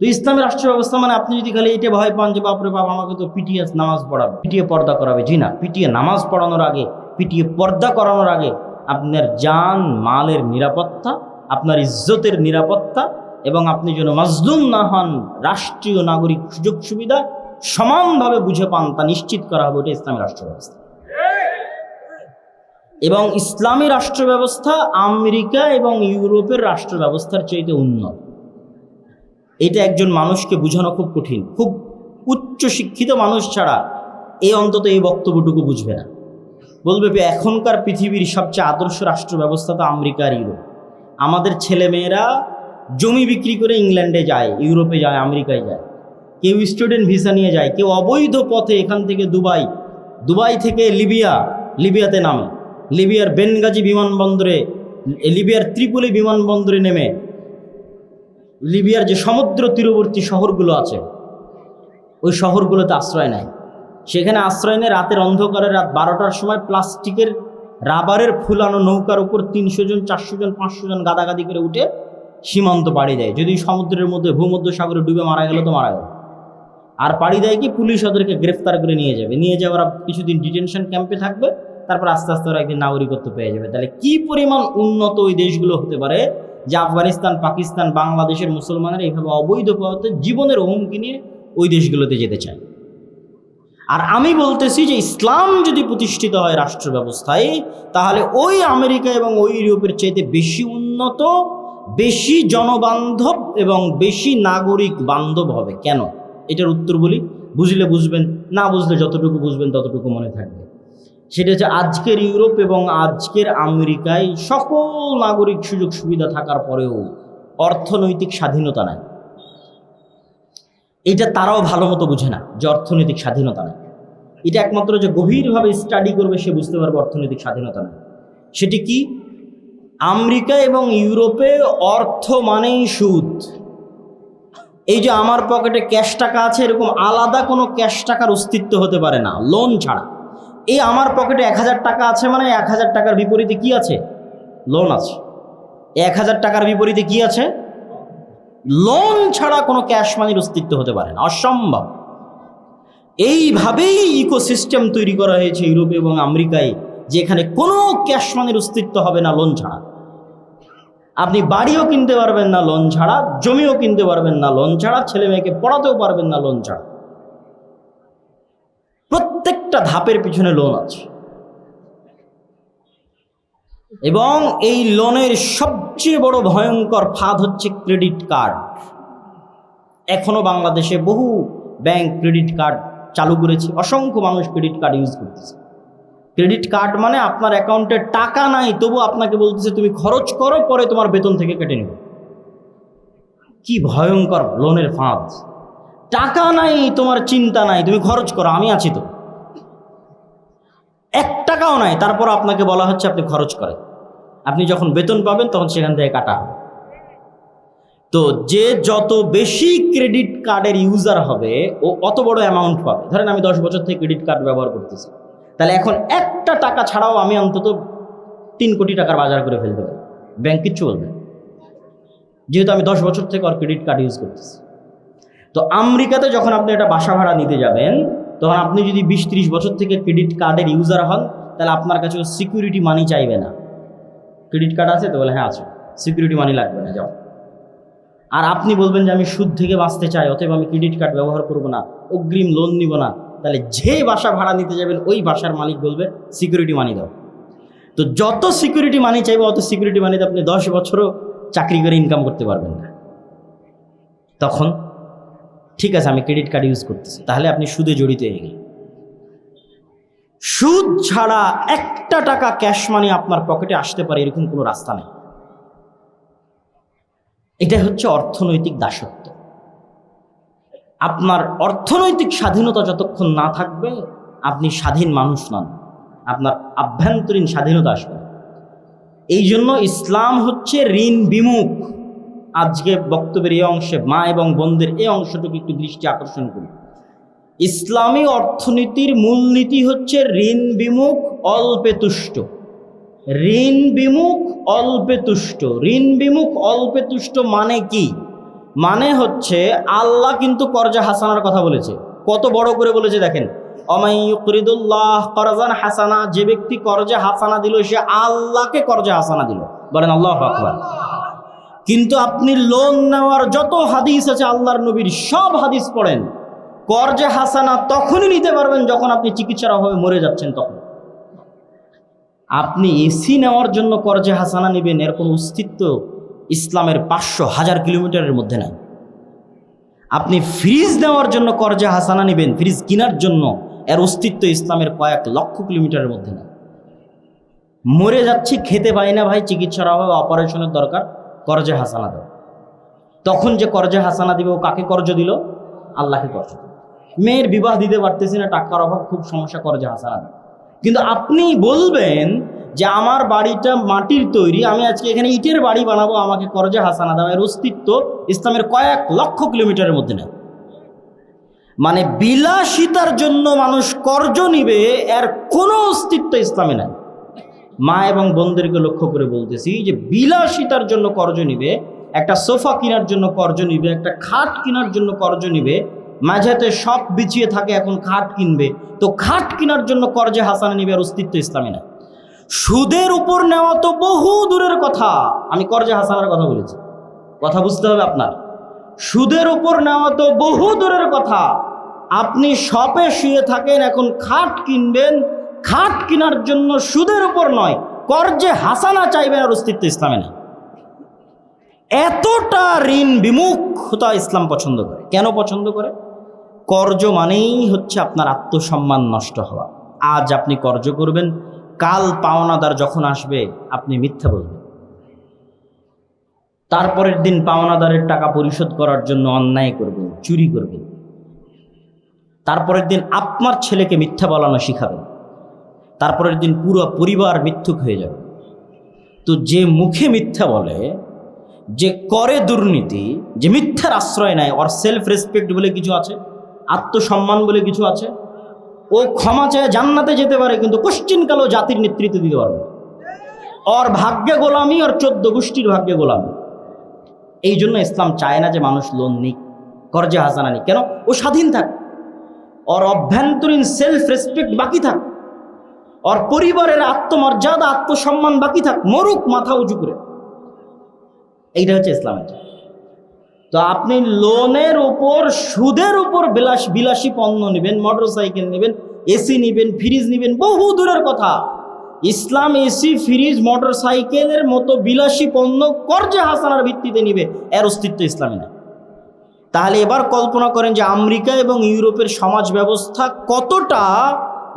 তো ইসলামী রাষ্ট্র ব্যবস্থা মানে আপনি যদি খালি এটা ভয় পান যে বাপরে বাপ আমাকে তো পিটিয়ে নামাজ পড়াবে, পিটিয়ে পর্দা করাবে, জি না, পিটিয়ে নামাজ পড়ানোর আগে, পিটিয়ে পর্দা করানোর আগে আপনার জান মালের নিরাপত্তা, আপনার ইজ্জতের নিরাপত্তা, এবং আপনি যেন মাজলুম না হন, রাষ্ট্রীয় নাগরিক সুযোগ সুবিধা সমানভাবে বুঝে পান, তা নিশ্চিত করা হবে। ওটা ইসলামী রাষ্ট্র ব্যবস্থা। এবং ইসলামী রাষ্ট্র ব্যবস্থা আমেরিকা এবং ইউরোপের রাষ্ট্র ব্যবস্থার চাইতে উন্নত। এটা একজন মানুষকে বোঝানো খুব কঠিন। খুব উচ্চ শিক্ষিত মানুষ ছাড়া অন্তত এই বক্তব্যটুকু বুঝবে না। বলবে এখনকার পৃথিবীর সবচেয়ে আদর্শ রাষ্ট্র ব্যবস্থা তো আমেরিকা আর ইউরোপ। আমাদের ছেলেমেয়েরা জমি বিক্রি করে ইংল্যান্ডে যায়, ইউরোপে যায়, আমেরিকায় যায়। কেউ স্টুডেন্ট ভিসা নিয়ে যায়, কেউ অবৈধ পথে এখান থেকে দুবাই থেকে লিবিয়াতে নামে, লিবিয়ার বেনগাজি বিমানবন্দরে, লিবিয়ার ত্রিপলি বিমানবন্দরে নেমে লিবিয়ার যে সমুদ্র তীরবর্তী শহরগুলো আছে, ওই শহরগুলোতে আশ্রয় নেয়। সেখানে আশ্রয় নিয়ে রাতের অন্ধকারে রাত 12টার সময় প্লাস্টিকের রাবারের ফুলানো নৌকার উপর 300 জন 400 জন 500 জন গাদাগাদি করে উঠে সীমান্ত পাড়ি দেয়। যদি সমুদ্রের মধ্যে ভূমধ্যসাগরে ডুবে মারা গেল তো মারা গেল। আর পাড়ি দেয় কি, পুলিশ ওদেরকে গ্রেফতার করে নিয়ে যাবে, নিয়ে যাওয়ার কিছুদিন ডিটেনশন ক্যাম্পে থাকবে, তারপর আস্তে আস্তে ওরা একদিন নাগরিকত্ব পেয়ে যাবে। তাহলে কি পরিমাণ উন্নত ওই দেশগুলো হতে পারে যে আফগানিস্তান, পাকিস্তান, বাংলাদেশের মুসলমানেরা এইভাবে অবৈধ পথে জীবনের হুমকি নিয়ে ওই দেশগুলোতে যেতে চায়। আর আমি বলতেছি যে ইসলাম যদি প্রতিষ্ঠিত হয় রাষ্ট্র ব্যবস্থায়, তাহলে ওই আমেরিকা এবং ওই ইউরোপের চাইতে বেশি উন্নত, বেশি জনবান্ধব এবং বেশি নাগরিক বান্ধব হবে। কেন? এটার উত্তর বলি, বুঝলে বুঝবেন, না বুঝলে যতটুকু বুঝবেন ততটুকু মনে থাকবে। সেটা হচ্ছে আজকের ইউরোপ এবং আজকের আমেরিকায় সকল নাগরিক সুযোগ সুবিধা থাকার পরেও অর্থনৈতিক স্বাধীনতা নাই। এটা তারাও ভালো মতো বুঝে না যে অর্থনৈতিক স্বাধীনতা নাই। এটা একমাত্র যে গভীরভাবে স্টাডি করবে সে বুঝতে পারবে অর্থনৈতিক স্বাধীনতা নাই। সেটি কি? আমেরিকা এবং ইউরোপে অর্থ মানেই সুদ। এই যে আমার পকেটে ক্যাশ টাকা আছে, এরকম আলাদা কোনো ক্যাশ টাকার অস্তিত্ব হতে পারে না লোন ছাড়া। এই আমার পকেটে 1000 টাকা আছে মানে 1000 টাকার বিপরীতে কি আছে? লোন আছে। 1000 টাকার বিপরীতে কি আছে? লোন ছাড়া কোনো ক্যাশ মানির অস্তিত্ব হতে পারে না, অসম্ভব। এইভাবেই ইকোসিস্টেম তৈরি করা হয়েছে ইউরোপে এবং আমেরিকায়, যেখানে কোনো ক্যাশ মানির অস্তিত্ব হবে না লোন ছাড়া। আপনি বাড়িও কিনতে পারবেন না লোন ছাড়া, জমিও কিনতে পারবেন না লোন ছাড়া, ছেলে মেয়েকে পড়াতেও পারবেন না লোন ছাড়া। প্রত্যেকটা ধাপের পিছনে লোন আছে। এবং এই লোনের সবচেয়ে বড় ভয়ঙ্কর ফাঁদ হচ্ছে ক্রেডিট কার্ড। এখনো বাংলাদেশে বহু ব্যাংক ক্রেডিট কার্ড চালু করেছে, অসংখ্য মানুষ ক্রেডিট কার্ড ইউজ করতেছে। ক্রেডিট কার্ড মানে আপনার অ্যাকাউন্টে টাকা নাই, তবু আপনাকে বলতেছে তুমি খরচ করো, পরে তোমার বেতন থেকে কেটে নেব। কি ভয়ঙ্কর লোনের ফাঁদ! টাকা নাই, তোমার চিন্তা নাই, তুমি খরচ করো, আমি আছি তো। 1 টাকাও নাই, তারপর আপনাকে বলা হচ্ছে আপনি খরচ করেন। আপনি যখন বেতন পাবেন তখন সেখান থেকে কাটা হবে। তো যে যত বেশি ক্রেডিট কার্ডের ইউজার হবে ও অত বড় অ্যামাউন্ট পাবে। ধরেন আমি 10 বছর থেকে ক্রেডিট কার্ড ব্যবহার করতেছি, তাহলে এখন 1টা টাকা ছাড়াও আমি অন্তত 3 কোটি টাকার বাজার করে ফেলতে পারি, ব্যাংক কিচ্ছু বলবে, যেহেতু আমি 10 বছর থেকে আর ক্রেডিট কার্ড ইউজ করতেছি। তো আমেরিকাতে যখন আপনি একটা বাসা ভাড়া নিতে যাবেন, তখন আপনি যদি 20-30 বছর থেকে ক্রেডিট কার্ডের ইউজার হন, তাহলে আপনার কাছে সিকিউরিটি মানি চাইবে না। ক্রেডিট কার্ড আছে তো? বলে হ্যাঁ আছে, সিকিউরিটি মানি লাগবে না, যাও। আর আপনি বলবেন যে আমি সুদ থেকে বাঁচতে চাই, অতএব আমি ক্রেডিট কার্ড ব্যবহার করব না, অগ্রিম লোন নিব না, তাহলে যে বাসা ভাড়া নিতে যাবেন ওই বাসার মালিক বলবে সিকিউরিটি মানি দাও। তো যত সিকিউরিটি মানি চাইবে অত সিকিউরিটি মানিতে আপনি 10 বছরও চাকরি করে ইনকাম করতে পারবেন না। তখন ঠিক আছে আমি ক্রেডিট কার্ড ইউজ করতেছি, তাহলে আপনি সুদে জড়িত হয়ে গেলেন। সুদ ছাড়া 1টা টাকা ক্যাশ মানি আপনার পকেটে আসতে পারে এরকম কোনো রাস্তা নেই। এটা হচ্ছে অর্থনৈতিক দাসত্ব। আপনার অর্থনৈতিক স্বাধীনতা যতক্ষণ না থাকবে আপনি স্বাধীন মানুষ নন, আপনার আভ্যন্তরীণ স্বাধীনতা আসবে। এই জন্য ইসলাম হচ্ছে ঋণ বিমুখ। আজকে বক্তব্যের এই অংশে মা এবং বোনদের এই অংশটুকু একটু দৃষ্টি আকর্ষণ করি। ইসলামী অর্থনীতির মূলনীতি হচ্ছে ঋণ বিমুখ, অল্পে তুষ্ট। ঋণ বিমুখ, অল্পে তুষ্ট। ঋণ বিমুখ, অল্পে তুষ্ট মানে কি? মানে হচ্ছে আল্লাহ কিন্তু কর্জা হাসানার কথা বলেছে, কত বড় করে বলেছে দেখেন, অমাই ইউকরিদুল্লাহ করজান হাসানা, যে ব্যক্তি কর্জা হাসানা দিল সে আল্লাহকে কর্জা হাসানা দিল। বলেন আল্লাহু আকবার। কিন্তু আপনি লোন নেওয়ার যত হাদিস আছে আল্লাহর নবীর সব হাদিস পড়েন, কর্জা হাসানা তখনই নিতে পারবেন যখন আপনি চিকিৎসার অভাবে মরে যাচ্ছেন। তখন আপনি এসি নেওয়ার জন্য কর্জা হাসানা নেবেন, এর কোনো অস্তিত্ব ইসলামের 500,000 কিলোমিটারের মধ্যে নাই। আপনি ফ্রিজ নেওয়ার জন্য কর্জা হাসানা নেবেন, ফ্রিজ কেনার জন্য, এর অস্তিত্ব ইসলামের কয়েক লক্ষ কিলোমিটারের মধ্যে নাই। মরে যাচ্ছি, খেতে পাই না ভাই, চিকিৎসার অভাবে অপারেশনের দরকার, কর্জা হাসানা দাও। তখন যে কর্জা হাসানা দিবে ও কাকে কর্জ দিল? আল্লাহকে কর্জ দিল। মেয়ের বিবাহ দিতে পারতেছি না, টাকার অভাব, খুব সমস্যা, কর্জা হাসানা দাও। কিন্তু আপনি বলবেন যে আমার বাড়িটা মাটির তৈরি, আমি আজকে এখানে ইটের বাড়ি বানাবো, আমাকে কর্জা হাসানা দাও, এর অস্তিত্ব ইসলামের কয়েক লক্ষ কিলোমিটারের মধ্যে নেই। মানে বিলাসিতার জন্য মানুষ কর্জ নিবে, এর কোনো অস্তিত্ব ইসলামে নাই। মা এবং বোনদেরকে লক্ষ্য করে বলতেছি যে বিলাসিতার জন্য কর্জ নিবে, একটা সোফা কেনার জন্য কর্জ নিবে, একটা খাট কেনার জন্য কর্জ নিবে, মাঝেতে সব বিছিয়ে থাকে এখন খাট কিনবে, তো খাট কেনার জন্য কর্জে হাসানা নিবে, আর অস্তিত্ব ইসলামে নাই। সুদের উপর নেওয়া তো বহু দূরের কথা, আমি কর্জে হাসানার কথা বলেছি, কথা বুঝতে হবে আপনার। সুদের উপর নেওয়া তো বহু দূরের কথা, আপনি শপে শুয়ে থাকেন, এখন খাট কিনবেন, খাট কেনার জন্য সুদের উপর নয় কর্জে হাসানা চাইবেন, আর অস্তিত্ব ইসলামে নেই। এতটা ঋণ বিমুখতা ইসলাম পছন্দ করে। কেন পছন্দ করে? কর্জ মানেই হচ্ছে আপনার আত্মসম্মান নষ্ট হওয়া। আজ আপনি কর্জ করবেন, কাল পাওনাদার যখন আসবে আপনি মিথ্যা বলবেন, তারপরের দিন পাওনাদারের টাকা পরিশোধ করার জন্য অন্যায় করবেন, চুরি করবেন, তারপরের দিন আপনার ছেলেকে মিথ্যা বলানো শিখাবেন, তারপরের দিন পুরো পরিবার মিথ্যুক হয়ে যাবে। তো যে মুখে মিথ্যা বলে, যে করে দুর্নীতি, যে মিথ্যার আশ্রয় নেয়, ওর সেলফ রেসপেক্ট বলে কিছু আছে, আত্মসম্মান বলে কিছু আছে, ও ক্ষমা চায় জান্নাতে যেতে পারে, কিন্তু কোশ্চিনকালেও জাতির নেতৃত্ব দিতে পারবে। ওর ভাগ্যে গোলামি, ওর 14 গোষ্ঠীর ভাগ্যে গোলামি। এই জন্য ইসলাম চায় না যে মানুষ লোন নিক, কর্জে হাসানা নিক। কেন? ও স্বাধীন থাক, ওর অভ্যন্তরীণ সেলফ রেসপেক্ট বাকি থাক, ওর পরিবারের আত্মমর্যাদা আত্মসম্মান বাকি থাক, মরুক মাথা উঁচু করে। এইটা হচ্ছে ইসলামের। তো আপনি লোনের উপর, সুদের উপর বিলাসী পণ্য নেবেন, মোটর সাইকেল নেবেন, এসি নেবেন, ফ্রিজ নেবেন, বহু দূরের কথা। ইসলাম এসি, ফ্রিজ, মোটর সাইকেলের মতো বিলাসী পণ্য কর্জে হাসানার ভিত্তিতে নিবে, এর অস্তিত্ব ইসলামে না। তাহলে এবার কল্পনা করেন যে আমেরিকা এবং ইউরোপের সমাজ ব্যবস্থা কতটা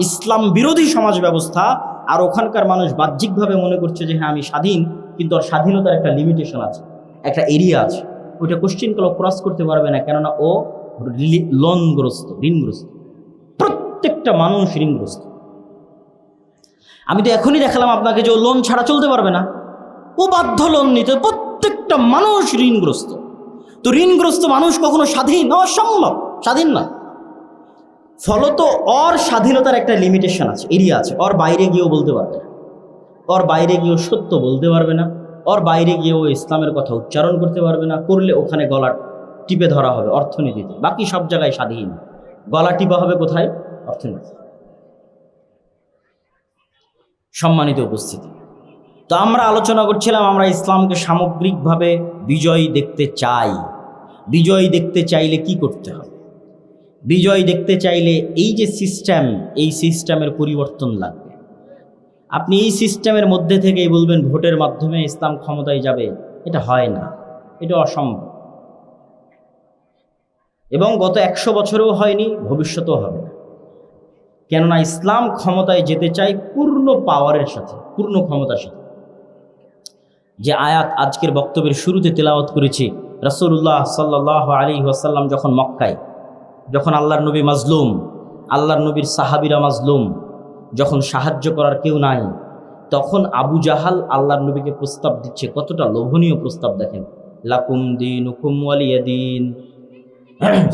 ইসলাম বিরোধী সমাজ ব্যবস্থা, আর ওখানকার মানুষ বাহ্যিকভাবে মনে করছে যে হ্যাঁ আমি স্বাধীন, কিন্তু ওর স্বাধীনতার একটা লিমিটেশন আছে, একটা এরিয়া আছে, ওইটা কোশ্চিনকালেও ক্রস করতে পারবে না। কেননা ও লোনগ্রস্ত, ঋণগ্রস্ত। প্রত্যেকটা মানুষ ঋণগ্রস্ত। আমি তো এখনই দেখালাম আপনাকে যে ও লোন ছাড়া চলতে পারবে না, ও বাধ্য লোন নিতে। প্রত্যেকটা মানুষ ঋণগ্রস্ত। তো ঋণগ্রস্ত মানুষ কখনো স্বাধীন? অসম্ভব, স্বাধীন না। ফলত ওর স্বাধীনতার একটা লিমিটেশন আছে, এরিয়া আছে। ওর বাইরে গিয়েও বলতে পারবে না, ওর বাইরে গিয়েও সত্য বলতে পারবে না, ওর বাইরে গিয়েও ইসলামের কথা উচ্চারণ করতে পারবে না। করলে ওখানে গলা টিপে ধরা হবে অর্থনীতিতে। বাকি সব জায়গায় স্বাধীন, গলা টিপা হবে কোথায়? অর্থনীতি। সম্মানিত উপস্থিতি, তো আমরা আলোচনা করছিলাম, আমরা ইসলামকে সামগ্রিকভাবে বিজয়ী দেখতে চাই। বিজয়ী দেখতে চাইলে কি করতে হবে? বিজয় দেখতে চাইলে এই যে সিস্টেম, এই সিস্টেমের পরিবর্তন লাগবে। আপনি এই সিস্টেমের মধ্যে থেকেই বলবেন ভোটের মাধ্যমে ইসলাম ক্ষমতায় যাবে, এটা হয় না, এটা অসম্ভব। এবং গত 100 বছরেও হয়নি, ভবিষ্যতেও হবে না। কেননা ইসলাম ক্ষমতায় যেতে চাই পূর্ণ পাওয়ারের সাথে, পূর্ণ ক্ষমতার সাথে। যে আয়াত আজকের বক্তব্যের শুরুতে তেলাওয়াত করেছি, রাসূলুল্লাহ সাল্লাল্লাহু আলাইহি ওয়াসাল্লাম যখন মক্কায়, যখন আল্লাহর নবী মাজলুম, আল্লাহর নবীর সাহাবীরা মাজলুম, যখন সাহায্য করার কেউ নাই, তখন আবু জাহাল আল্লাহর নবীকে প্রস্তাব দিচ্ছে। কতটা লোভনীয় প্রস্তাব দেখেন, লাকুম দীনুকুম ওয়ালিয়া দীন।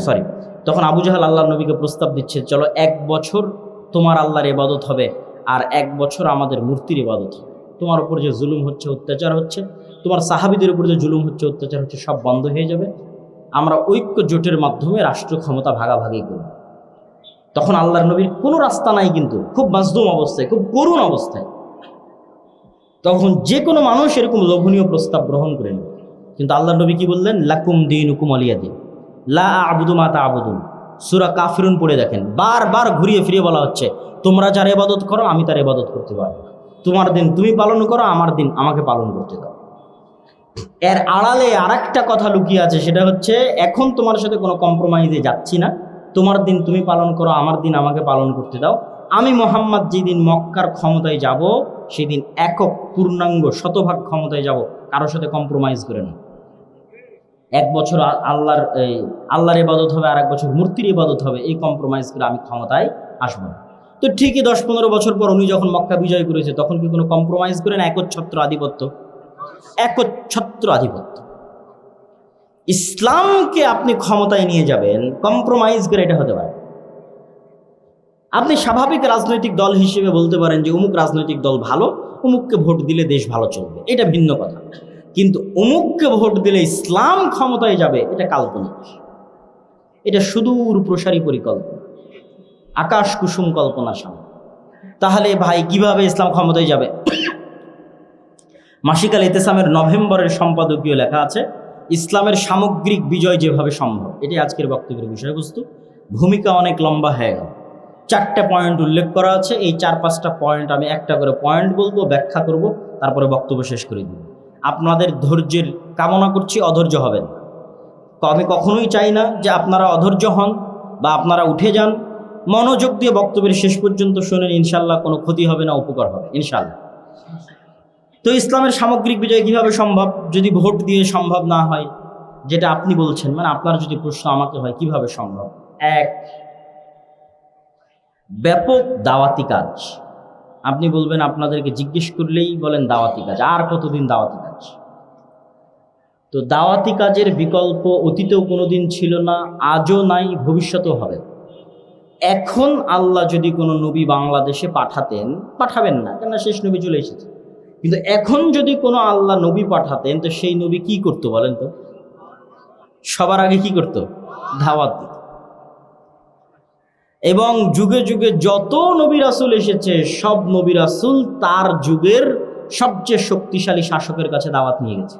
সরি, তখন আবু জাহাল আল্লাহর নবীকে প্রস্তাব দিচ্ছে, চলো 1 বছর তোমার আল্লাহর ইবাদত হবে, আর 1 বছর আমাদের মূর্তির ইবাদত হবে। তোমার উপর যে জুলুম হচ্ছে, অত্যাচার হচ্ছে, তোমার সাহাবীদের উপর যে জুলুম হচ্ছে, অত্যাচার হচ্ছে, সব বন্ধ হয়ে যাবে। আমরা ঐক্য জোটের মাধ্যমে রাষ্ট্র ক্ষমতা ভাগাভাগি করব। তখন আল্লাহর নবীর কোনো রাস্তা নাই, কিন্তু খুব মাজলুম অবস্থায়, খুব করুণ অবস্থায়। তখন যে কোনো মানুষ এরকম লোভনীয় প্রস্তাব গ্রহণ করে নেবে। কিন্তু আল্লাহর নবী কি বললেন? লাকুম দীনুকুম ওয়ালিয়া দীন, লা আ'বুদু মা তা'বুদুন। সূরা কাফিরুন পড়ে দেখেন, বারবার ঘুরিয়ে ফিরিয়ে বলা হচ্ছে, তোমরা যার ইবাদত করো আমি তার ইবাদত করতে পারবো না। তোমার দিন তুমি পালন করো, আমার দিন আমাকে পালন করতে দাও। এর আড়ালে আরেকটা কথা লুকিয়ে আছে, সেটা হচ্ছে এখন তোমার সাথে কোনো কম্প্রোমাইজে যাচ্ছি না। তোমার দিন তুমি পালন করো, আমার দিন আমাকে পালন করতে দাও। আমি মুহাম্মদ যেদিন মক্কার ক্ষমতায় যাব, সেদিন একক পূর্ণাঙ্গ শতভাগ ক্ষমতায় যাব, কারোর সাথে কম্প্রোমাইজ করে না। 1 বছর আল্লাহর ইবাদত হবে, আর 1 বছর মূর্তির ইবাদত হবে, এই কম্প্রোমাইজ করে আমি ক্ষমতায় আসবো না। তো ঠিকই 10-15 বছর পর উনি যখন মক্কা বিজয় করেছে, তখন কি কোনো কম্প্রোমাইজ করে না? একচ্ছত্র আধিপত্য, একচ্ছত্র আধিপত্য। ইসলামকে আপনি ক্ষমতায় নিয়ে যাবেন কম্প্রোমাইজ করে, এটা হতে পারে। আপনি স্বাভাবিক রাজনৈতিক দল হিসেবে বলতে পারেন যে অমুক রাজনৈতিক দল ভালো, অমুককে ভোট দিলে দেশ ভালো চলবে, এটা ভিন্ন কথা। কিন্তু অমুককে ভোট দিলে ইসলাম ক্ষমতায় যাবে, এটা কাল্পনিক, এটা সুদূর প্রসারী পরিকল্পনা, আকাশ কুসুম কল্পনার সামনে। তাহলে ভাই কিভাবে ইসলাম ক্ষমতায় যাবে? মাসিক আল ইতেসামের নভেম্বরের সম্পাদকীয় লেখা আছে ইসলামের সামগ্রিক বিজয় যেভাবে সম্ভব। এটি আজকের বক্তব্যের বিষয়বস্তু। ভূমিকা অনেক লম্বা হয়ে গেল, 4টা পয়েন্ট উল্লেখ করা আছে। এই 4-5টা পয়েন্ট আমি একটা করে পয়েন্ট বলবো, ব্যাখ্যা করব, তারপরে বক্তব্য শেষ করে দিব। আপনাদের ধৈর্যের কামনা করছি, অধৈর্য হবেন। আমি কখনোই চাই না যে আপনারা অধৈর্য হন বা আপনারা উঠে যান। মনোযোগ দিয়ে বক্তব্যের শেষ পর্যন্ত শুনেন, ইনশাল্লাহ কোনো ক্ষতি হবে না, উপকার হবে ইনশাল্লাহ। তো ইসলামের সামগ্রিক বিজয় কিভাবে সম্ভব যদি ভোট দিয়ে সম্ভব না হয়, যেটা আপনি বলছেন, মানে আপনার যদি প্রশ্ন আমাকে হয় কিভাবে সম্ভব? এক, ব্যাপক দাওয়াতি কাজ। আপনি বলবেন, আপনাদেরকে জিজ্ঞেস করলেই বলেন দাওয়াতি কাজ, আর কতদিন দাওয়াতি কাজ? তো দাওয়াতি কাজের বিকল্প অতীতেও কোনোদিন ছিল না, আজও নাই, ভবিষ্যতেও হবে। এখন আল্লাহ যদি কোনো নবী বাংলাদেশে পাঠাতেন, পাঠাবেন না কেন, শেষ নবী চলে এসেছে, কিন্তু এখন যদি কোনো আল্লাহ নবী পাঠাতেন, তো সেই নবী কি করতো বলেন তো? সবার আগে কি করতো? দাওয়াত দিত। এবং যুগে যুগে যত নবী রাসূল এসেছে, সব নবী রাসূল তার যুগের সবচেয়ে শক্তিশালী শাসকের কাছে দাওয়াত নিয়ে গেছে।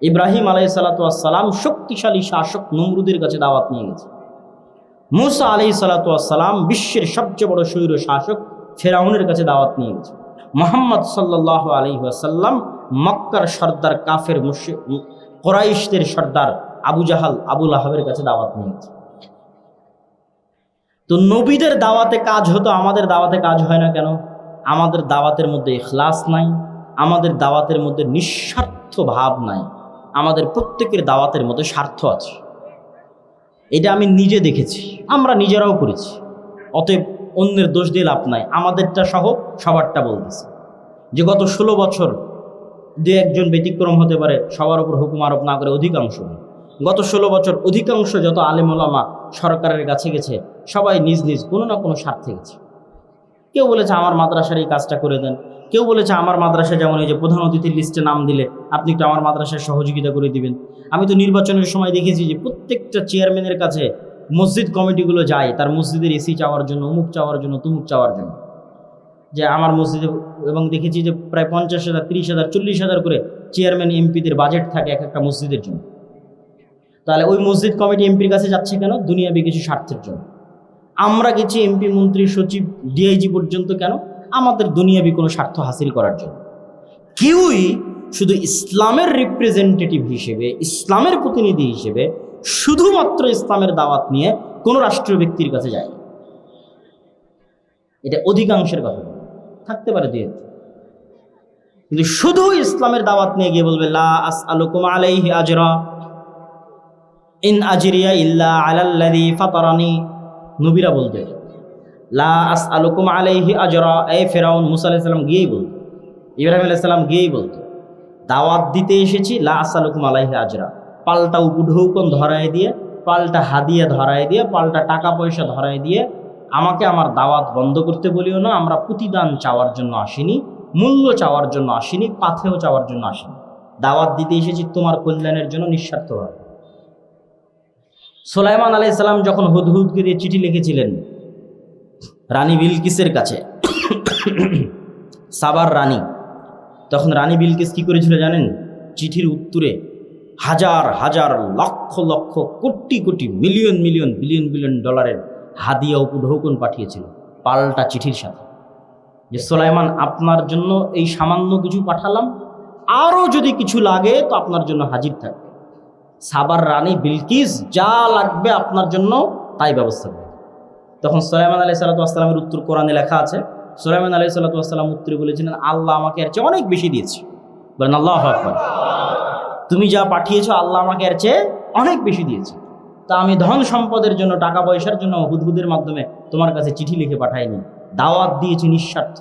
ইব্রাহিম আলাইহিসসালাতু ওয়াসসালাম শক্তিশালী শাসক নমরুদের কাছে দাওয়াত নিয়ে গেছে। মূসা আলাইহিসসালাতু ওয়াসসালাম বিশ্বের সবচেয়ে বড় স্বৈর শাসক ফেরাউনের কাছে দাওয়াত নিয়ে গেছে। মুহাম্মদ সাল্লাল্লাহু আলাইহি ওয়াসাল্লাম মক্কার সর্দার কাফের কুরাইশদের সর্দার আবু জাহাল, আবু লাহাবের কাছে দাওয়াত নিয়ে গেছে। তো নবীদের দাওয়াতে কাজ হতো, আমাদের দাওয়াতে কাজ হয় না কেন? আমাদের দাওয়াতের মধ্যে ইখলাস নাই, আমাদের দাওয়াতের মধ্যে নিঃস্বার্থ ভাব নাই, আমাদের প্রত্যেকের দাওয়াতের মধ্যে স্বার্থ আছে। এটা আমি নিজে দেখেছি, আমরা নিজেরাও করেছি। অতএব অন্যের দোষ দিয়ে লাভ নাই, আমাদেরটা সহ সবারটা বলতেছি। যে গত 16 বছর 2-1জন ব্যতিক্রম হতে পারে, সবার উপর হুকুম আরোপ না করে অধিকাংশ, গত 16 বছর অধিকাংশ যত আলেম ওলামা সরকারের কাছে গেছে, সবাই নিজ নিজ কোনো না কোনো স্বার্থে গেছে। কেউ বলেছে আমার মাদ্রাসার এই কাজটা করে দেন, কেউ বলেছে আমার মাদ্রাসা, যেমন এই যে প্রধান অতিথির লিস্টে নাম দিলে আপনি একটু আমার মাদ্রাসায় সহযোগিতা করে দিবেন। আমি তো নির্বাচনের সময় দেখেছি যে প্রত্যেকটা চেয়ারম্যানের কাছে মসজিদ কমিটিগুলো যায় তার মসজিদের এসি চাওয়ার জন্য, অমুক চাওয়ার জন্য, তুমুক চাওয়ার জন্য, যে আমার মসজিদে। এবং দেখেছি যে প্রায় 50,000, 30,000, 40,000 করে চেয়ারম্যান এমপিদের বাজেট থাকে এক একটা মসজিদের জন্য। তাহলে ওই মসজিদ কমিটি এমপির কাছে যাচ্ছে কেন? দুনিয়াবি কিছু স্বার্থের জন্য। আমরা গেছি এমপি, মন্ত্রী, সচিব, ডিআইজি পর্যন্ত কেন? আমাদের দুনিয়াবি কোনো স্বার্থ হাসিল করার জন্য। কেউই শুধু ইসলামের রিপ্রেজেন্টেটিভ হিসেবে, ইসলামের প্রতিনিধি হিসেবে শুধুমাত্র ইসলামের দাওয়াত নিয়ে কোনো রাষ্ট্রীয় ব্যক্তির কাছে যায়। এটা অধিকাংশের কথা, থাকতে পারে দুই একটা, কিন্তু শুধু ইসলামের দাওয়াত নিয়ে গিয়ে বলবে লা আসআলুকুম আলাইহি আজরা ইন আজরিয়া ইল্লা আলাল্লাযী ফাতারানি। নবীরা বলতে লা আসআলুকুম আলাইহি আজরা, এই ফেরাউন মুসা আলাইহিস সালাম গিয়েই বলতো, ইব্রাহিম আলাইহিস সালাম গিয়েই বলতো, দাওয়াত দিতে এসেছি, লা আসআলুকুম আলাইহি আজরা, পাল্টা উপঢৌকন ধরায় দিয়ে, পাল্টা হাদিয়া ধরায় দিয়ে, পাল্টা টাকা পয়সা ধরায় দিয়ে আমাকে আমার দাওয়াত বন্ধ করতে বলিও না। আমরা প্রতিদান চাওয়ার জন্য আসিনি, মূল্য চাওয়ার জন্য আসিনি, পাথেও চাওয়ার জন্য আসিনি, দাওয়াত দিতে এসেছি তোমার কল্যাণের জন্য নিঃস্বার্থভাবে। সুলাইমান আলাইহিস সালাম যখন হুদহুদকে দিয়ে চিঠি লিখেছিলেন রানী বিলকিসের কাছে, সাবার রানী, তখন রানী বিলকিস কি করেছিল জানেন? চিঠির উত্তরে হাজার হাজার, lakh lakh, crore crore, million million, billion billion ডলারের হাদিয়া উপঢৌকন পাঠিয়েছিল পাল্টা চিঠির সাথে, যে সুলাইমান আপনার জন্য এই সামান্য কিছু পাঠালাম, আরও যদি কিছু লাগে তো আপনার জন্য হাজির থাকবে। সাবার রানী বিলকিস যা লাগবে আপনার জন্য তাই ব্যবস্থা করবে। তখন সুলাইমান আলাইহিসসালাতু ওয়াসসালামের উত্তর কোরআনে লেখা আছে। সুলাইমান আলাইহিসসালাতু ওয়াসসালাম উত্তরে বলেছিলেন, আল্লাহ আমাকে এর চেয়ে অনেক বেশি দিয়েছে। বলেন আল্লাহু আকবার। তুমি যা পাঠিয়েছো আল্লাহ আমাকে এর চেয়ে অনেক বেশি দিয়েছে। তা আমি ধন সম্পদের জন্য, টাকা পয়সার জন্য হুদহুদের মাধ্যমে তোমার কাছে চিঠি লিখে পাঠাইনি, দাওয়াত দিয়েছি নিঃস্বার্থ।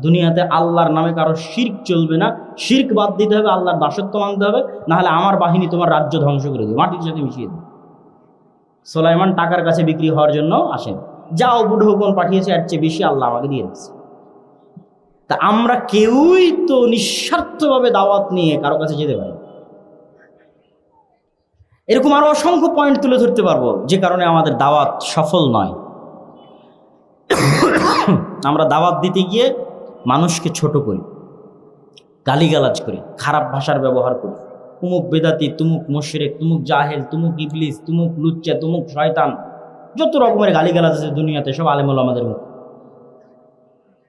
দুনিয়াতে আল্লাহর নামে কারো শিরক চলবে না, শিরক বাদ দিতে হবে, আল্লাহর দাসত্ব মানতে হবে, নাহলে আমার বাহিনী তোমার রাজ্য ধ্বংস করে দেবে, মাটির সাথে মিশিয়ে দেবে। সুলাইমান টাকার কাছে বিক্রি হওয়ার জন্য আসেন, যাও বুড়ো হুকুম পাঠিয়েছে, এর চেয়ে বেশি আল্লাহ আমাকে দিয়ে দিচ্ছে। তা আমরা কেউই তো নিঃস্বার্থভাবে দাওয়াত নিয়ে কারো কাছে যেতে পারি। এরকম আরো অসংখ্য পয়েন্ট তুলে ধরতে পারবো যে কারণে আমাদের দাওয়াত সফল নয়। আমরা দাওয়াত দিতে গিয়ে মানুষকে ছোট করি, গালিগালাজ করি, খারাপ ভাষার ব্যবহার করি, তুমুক বেদাতি, তুমুক মুশরিক, তুমুক জাহেল, তুমুক ইবলিস, তুমুক লুচ্চা, তুমুক শয়তান, যত রকমের গালিগালাজ আছে দুনিয়াতে সব আলেম ওলামাদের মুখ।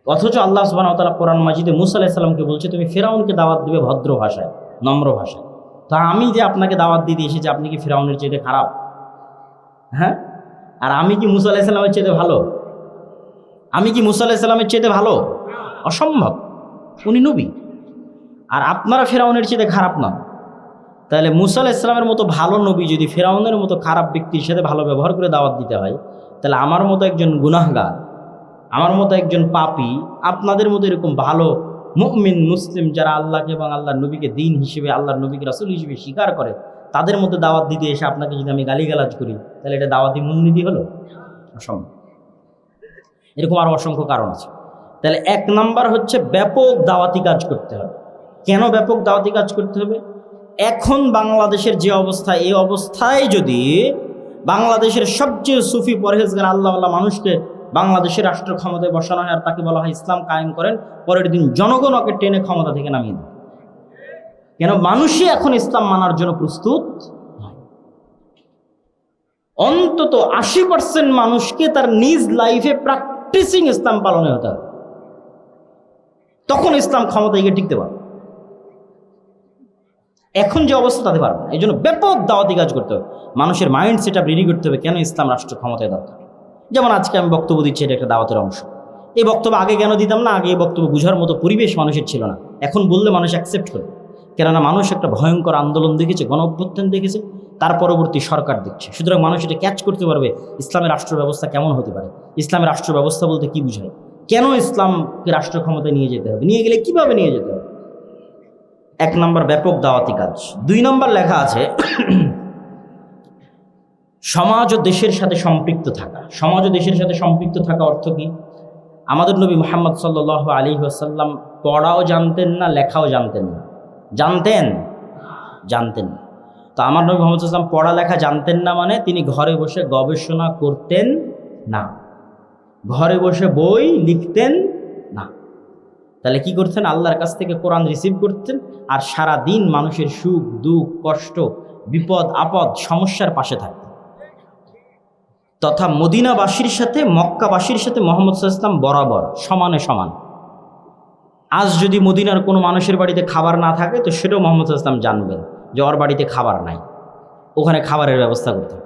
অথচ আল্লাহ সুবহানাহু ওয়া তাআলা কোরআন মাজিদে মুসা আলাইহিস সালামকে বলছে তুমি ফিরআউনকে দাওয়াত দিবে ভদ্র ভাষায়, নম্র ভাষায়। তা আমি যে আপনাকে দাওয়াত দিতে এসেছি, আপনি কি ফিরআউনের চাইতে খারাপ? হ্যাঁ, আর আমি কি মুসা আলাইহিস সালামের চাইতে ভালো? আমি কি মুসা আলাইহিস সালামের চাইতে ভালো? অসম্ভব, উনি নবী। আর আপনারা ফিরআউনের চাইতে খারাপ নন। তাহলে মুসা আলাইহিস সালামের মতো ভালো নবী যদি ফিরআউনের মতো খারাপ ব্যক্তির সাথে ভালো ব্যবহার করে দাওয়াত দিতে হয়, তাহলে আমার মতো একজন গুনাহগার, আমার মতো একজন পাপী, আপনাদের মতো এরকম ভালো মুমিন মুসলিম যারা আল্লাহকে এবং আল্লাহর নবীকে দ্বীন হিসেবে, আল্লাহর নবীকে রাসূল হিসেবে স্বীকার করে, তাদের মধ্যে দাওয়াত দিতে এসে আপনাকে যদি আমি গালিগালাজ করি, তাহলে এটা দাওয়াতি মূলনীতি হলো? অসম্ভব। এরকম আরও অসংখ্য কারণ আছে। তাহলে এক নাম্বার হচ্ছে ব্যাপক দাওয়াতি কাজ করতে হবে। কেন ব্যাপক দাওয়াতি কাজ করতে হবে? এখন বাংলাদেশের যে অবস্থা, এই অবস্থায় যদি বাংলাদেশের সবচেয়ে সুফি পরহেজগার আল্লাহওয়ালা মানুষকে বাংলাদেশের রাষ্ট্র ক্ষমতায় বসানো হয় আর তাকে বলা হয় ইসলাম কায়েম করেন, পরের দিন জনগণ ওকে টেনে ক্ষমতা থেকে নামিয়ে দেয়। কেন? মানুষই এখন ইসলাম মানার জন্য প্রস্তুত নয়। অন্তত 80% মানুষকে তার নিজ লাইফে প্র্যাকটিসিং ইসলাম পালনে হতে হবে, তখন ইসলাম ক্ষমতায় গিয়ে টিকতে পারবে। এখন যে অবস্থা তাতে পারবে না। এই জন্য ব্যাপক দাওয়াতি কাজ করতে হবে, মানুষের মাইন্ড সেট আপ রেডি করতে হবে কেন ইসলাম রাষ্ট্র ক্ষমতায় দরকার। যেমন আজকে আমি বক্তব্য দিচ্ছি, এটা একটা দাওয়াতের অংশ। এই বক্তব্য আগে কেন দিতাম না? আগে এই বক্তব্য বোঝার মতো পরিবেশ মানুষের ছিল না। এখন বললে মানুষ অ্যাকসেপ্ট করে, কেননা মানুষ একটা ভয়ঙ্কর আন্দোলন দেখেছে, গণ অভ্যুত্থান দেখেছে, তার পরবর্তী সরকার দেখছে। সুতরাং মানুষ এটা ক্যাচ করতে পারবে ইসলামের রাষ্ট্র ব্যবস্থা কেমন হতে পারে, ইসলামের রাষ্ট্র ব্যবস্থা বলতে কি বোঝায়, কেন ইসলামকে রাষ্ট্র ক্ষমতায় নিয়ে যেতে হবে, নিয়ে গেলে কিভাবে নিয়ে যেতে হবে। এক নম্বর ব্যাপক দাওয়াতি কাজ। 2 নম্বর লেখা আছে সমাজ ও দেশের সাথে সম্পৃক্ত থাকা। সমাজ ও দেশের সাথে সম্পৃক্ত থাকা অর্থ কি? আমাদের নবী মুহাম্মদ সাল্লাল্লাহু আলাইহি ওয়াসাল্লাম পড়াও জানতেন না, লেখাও জানতেন না। জানতেন? জানতেন না। তো আমার নবী মুহাম্মদ সাল্লাল্লাহু আলাইহি ওয়াসাল্লাম পড়ালেখা জানতেন না মানে তিনি ঘরে বসে গবেষণা করতেন না, ঘরে বসে বই লিখতেন না। তাহলে কি করতেন? আল্লাহর কাছ থেকে কোরআন রিসিভ করতেন আর সারা দিন মানুষের সুখ দুঃখ কষ্ট বিপদ আপদ সমস্যার পাশে থাকতেন। তথা মদিনাবাসীর সাথে মক্কাবাসীর সাথে মুহাম্মদ সাল্লাল্লাহু আলাইহি ওয়াসাল্লাম বরাবর সমানে সমান। আজ যদি মদিনার কোনো মানুষের বাড়িতে খাবার না থাকে, তো সেটাও মুহাম্মদ সাল্লাল্লাহু আলাইহি ওয়াসাল্লাম জানবেন যে ওর বাড়িতে খাবার নাই, ওখানে খাবারের ব্যবস্থা করতে হবে।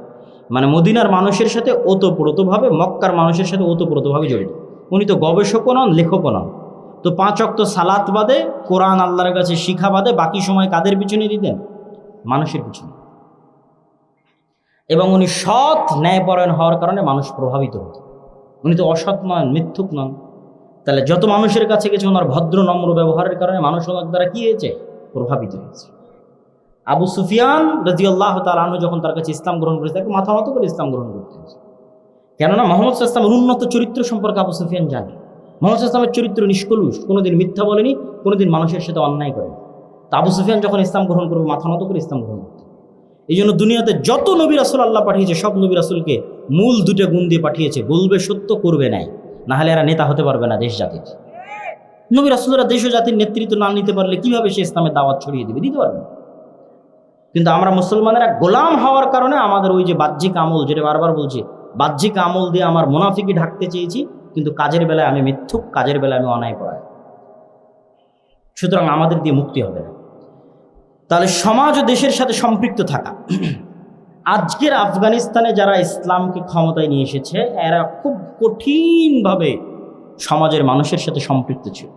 মানে মদিনার মানুষের সাথে ওতপ্রোতভাবে, মক্কার মানুষের সাথে ওতপ্রোতভাবে জড়িত। উনি তো গবেষকও নন, লেখকও নন। তো 5 ওয়াক্ত সালাত বাদে, কোরআন আল্লাহর কাছে শিখা বাদে বাকি সময় কাদের পিছনে দিতেন? মানুষের পিছনে। এবং উনি সৎ ন্যায়পরায়ণ হওয়ার কারণে মানুষ প্রভাবিত হতো। উনি তো অসৎ নন, মিথ্যুক নন। তাহলে যত মানুষের কাছে গেছে ওনার ভদ্র নম্র ব্যবহারের কারণে মানুষ ওনার দ্বারা কি হয়েছে? প্রভাবিত হয়েছে। আবু সুফিয়ান রাদিয়াল্লাহু তাআলা আনহু যখন তার কাছে ইসলাম গ্রহণ করেছে, তাকে মাথা মতো করে ইসলাম গ্রহণ করতে হয়েছে। কেননা মুহাম্মদ সাল্লাল্লাহু আলাইহি ওয়াসাল্লামের উন্নত চরিত্র সম্পর্কে আবু সুফিয়ান জানে। মুহাম্মদ সাল্লাল্লাহু আলাইহি ওয়াসাল্লামের চরিত্র নিষ্কলুষ, কোনোদিন মিথ্যা বলেনি, কোনোদিন মানুষের সাথে অন্যায় করেনি। তা আবু সুফিয়ান যখন ইসলাম গ্রহণ করবে, মাথা মতো করে ইসলাম গ্রহণ করতে। এই জন্য দুনিয়াতে যত নবী রাসূল আল্লাহ পাঠিয়েছে, সব নবী রাসূলকে মূল 2টা গুণ দিয়ে পাঠিয়েছে: বলবে সত্য, করবে ন্যায়। না হলে এরা নেতা হতে পারবে না দেশ জাতির। নবী রাসূলরা দেশ ও জাতির নেতৃত্ব না নিতে পারলে কিভাবে সে ইসলামের দাওয়াত ছড়িয়ে দিবে? দিতে পারবে না। কিন্তু আমরা মুসলমানেরা গোলাম হওয়ার কারণে আমাদের ওই যে বাহ্যিক আমল, যেটা বারবার বলছি, বাহ্যিক আমল দিয়ে আমার মুনাফিকি ঢাকতে চেয়েছি, কিন্তু কাজের বেলায় আমি মিথ্যুক, কাজের বেলায় আমি অন্যায়পরায়ণ। সুতরাং আমাদের দিয়ে মুক্তি হবে না। তাহলে সমাজ ও দেশের সাথে সম্পৃক্ত থাকা। আজকের আফগানিস্তানে যারা ইসলামকে ক্ষমতায় নিয়ে এসেছে, এরা খুব কঠিনভাবে সমাজের মানুষের সাথে সম্পৃক্ত ছিল।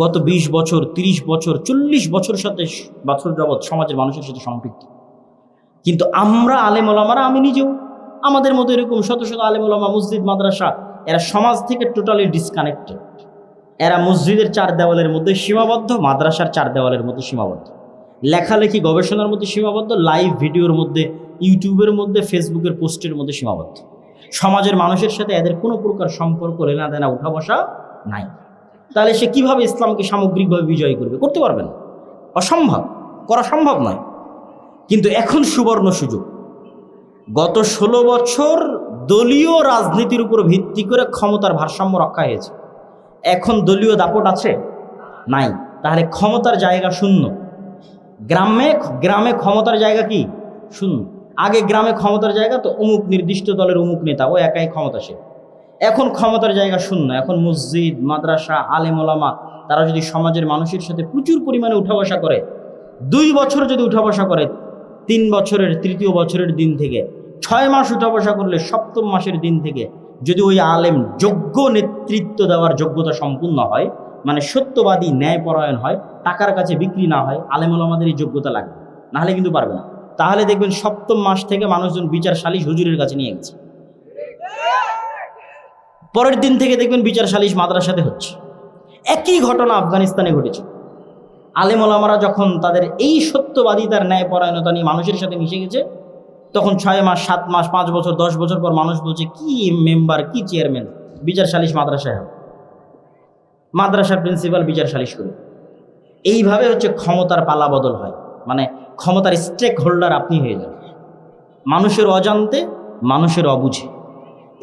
গত 20 বছর, 30 বছর, 40 বছর যাবৎ সমাজের মানুষের সাথে সম্পৃক্ত। কিন্তু আমরা আলেম ওলামারা, আমি নিজেও, আমাদের মতো এরকম শত শত আলেম ওলামা, মসজিদ মাদ্রাসা, এরা সমাজ থেকে টোটালি ডিসকানেক্টেড। এরা মসজিদের 4 দেওয়ালের মধ্যে সীমাবদ্ধ, মাদ্রাসার 4 দেওয়ালের মধ্যে সীমাবদ্ধ, লেখালেখি গবেষণার মধ্যে সীমাবদ্ধ, লাইভ ভিডিওর মধ্যে, ইউটিউবের মধ্যে, ফেসবুকের পোস্টের মধ্যে সীমাবদ্ধ। সমাজের মানুষের সাথে এদের কোনো প্রকার সম্পর্ক, লেনা দেনা, উঠা বসা নাই। তাহলে সে কিভাবে ইসলামকে সামগ্রিকভাবে বিজয় করবে? করতে পারবে না, অসম্ভব, করা সম্ভব নয়। কিন্তু এখন সুবর্ণ সুযোগ। গত 16 বছর দলীয় রাজনীতির উপর ভিত্তি করে ক্ষমতার ভারসাম্য রক্ষা হয়েছে। এখন দলীয় দাপট আছে? নাই। তাহলে ক্ষমতার জায়গা শূন্য। গ্রামে গ্রামে ক্ষমতার জায়গা কি? শূন্য। আগে গ্রামে ক্ষমতার জায়গা তো অমুক নির্দিষ্ট দলের অমুক নেতা, ও একাই ক্ষমতাশীল। এখন ক্ষমতার জায়গা শূন্য। এখন মসজিদ, মাদ্রাসা, আলেম ওলামা তারা যদি সমাজের মানুষের সাথে প্রচুর পরিমাণে উঠা বসা করে, 2 বছর যদি উঠা বসা করে, 3 বছরের 3য় বছরের দিন থেকে 6 মাস উঠা বসা করলে 7ম মাসের দিন থেকে যদি ওই আলেম যোগ্য নেতৃত্ব দেওয়ার যোগ্যতা সম্পূর্ণ হয়, মানে সত্যবাদী, ন্যায়পরায়ণ হয়, টাকার কাছে বিক্রি না হয়, আলেম ওলামাদের এই যোগ্যতা লাগবে, নাহলে কিন্তু পারবে না। তাহলে দেখবেন 7ম মাস থেকে মানুষজন বিচার সালিশ হুজুরের কাছে নিয়ে গেছে। পরের দিন থেকে দেখবেন বিচার সালিশ মাদ্রাসাতে হচ্ছে। একই ঘটনা আফগানিস্তানে ঘটেছে। আলেম ওলামারা যখন তাদের এই সত্যবাদিতার ন্যায়পরায়ণতা নিয়ে মানুষের সাথে মিশে গেছে, তখন 6 মাস, 7 মাস, 5 বছর, 10 বছর পর মানুষ বলছে, কি মেম্বার, কি চেয়ারম্যান, বিচার সালিশ মাদ্রাসায় হবে, মাদ্রাসার প্রিন্সিপাল বিচার সালিশ করে। এইভাবে হচ্ছে ক্ষমতার পালা বদল হয়, মানে ক্ষমতার স্টেক হোল্ডার আপনি হয়ে যান, মানুষের অজান্তে, মানুষের অবুঝে।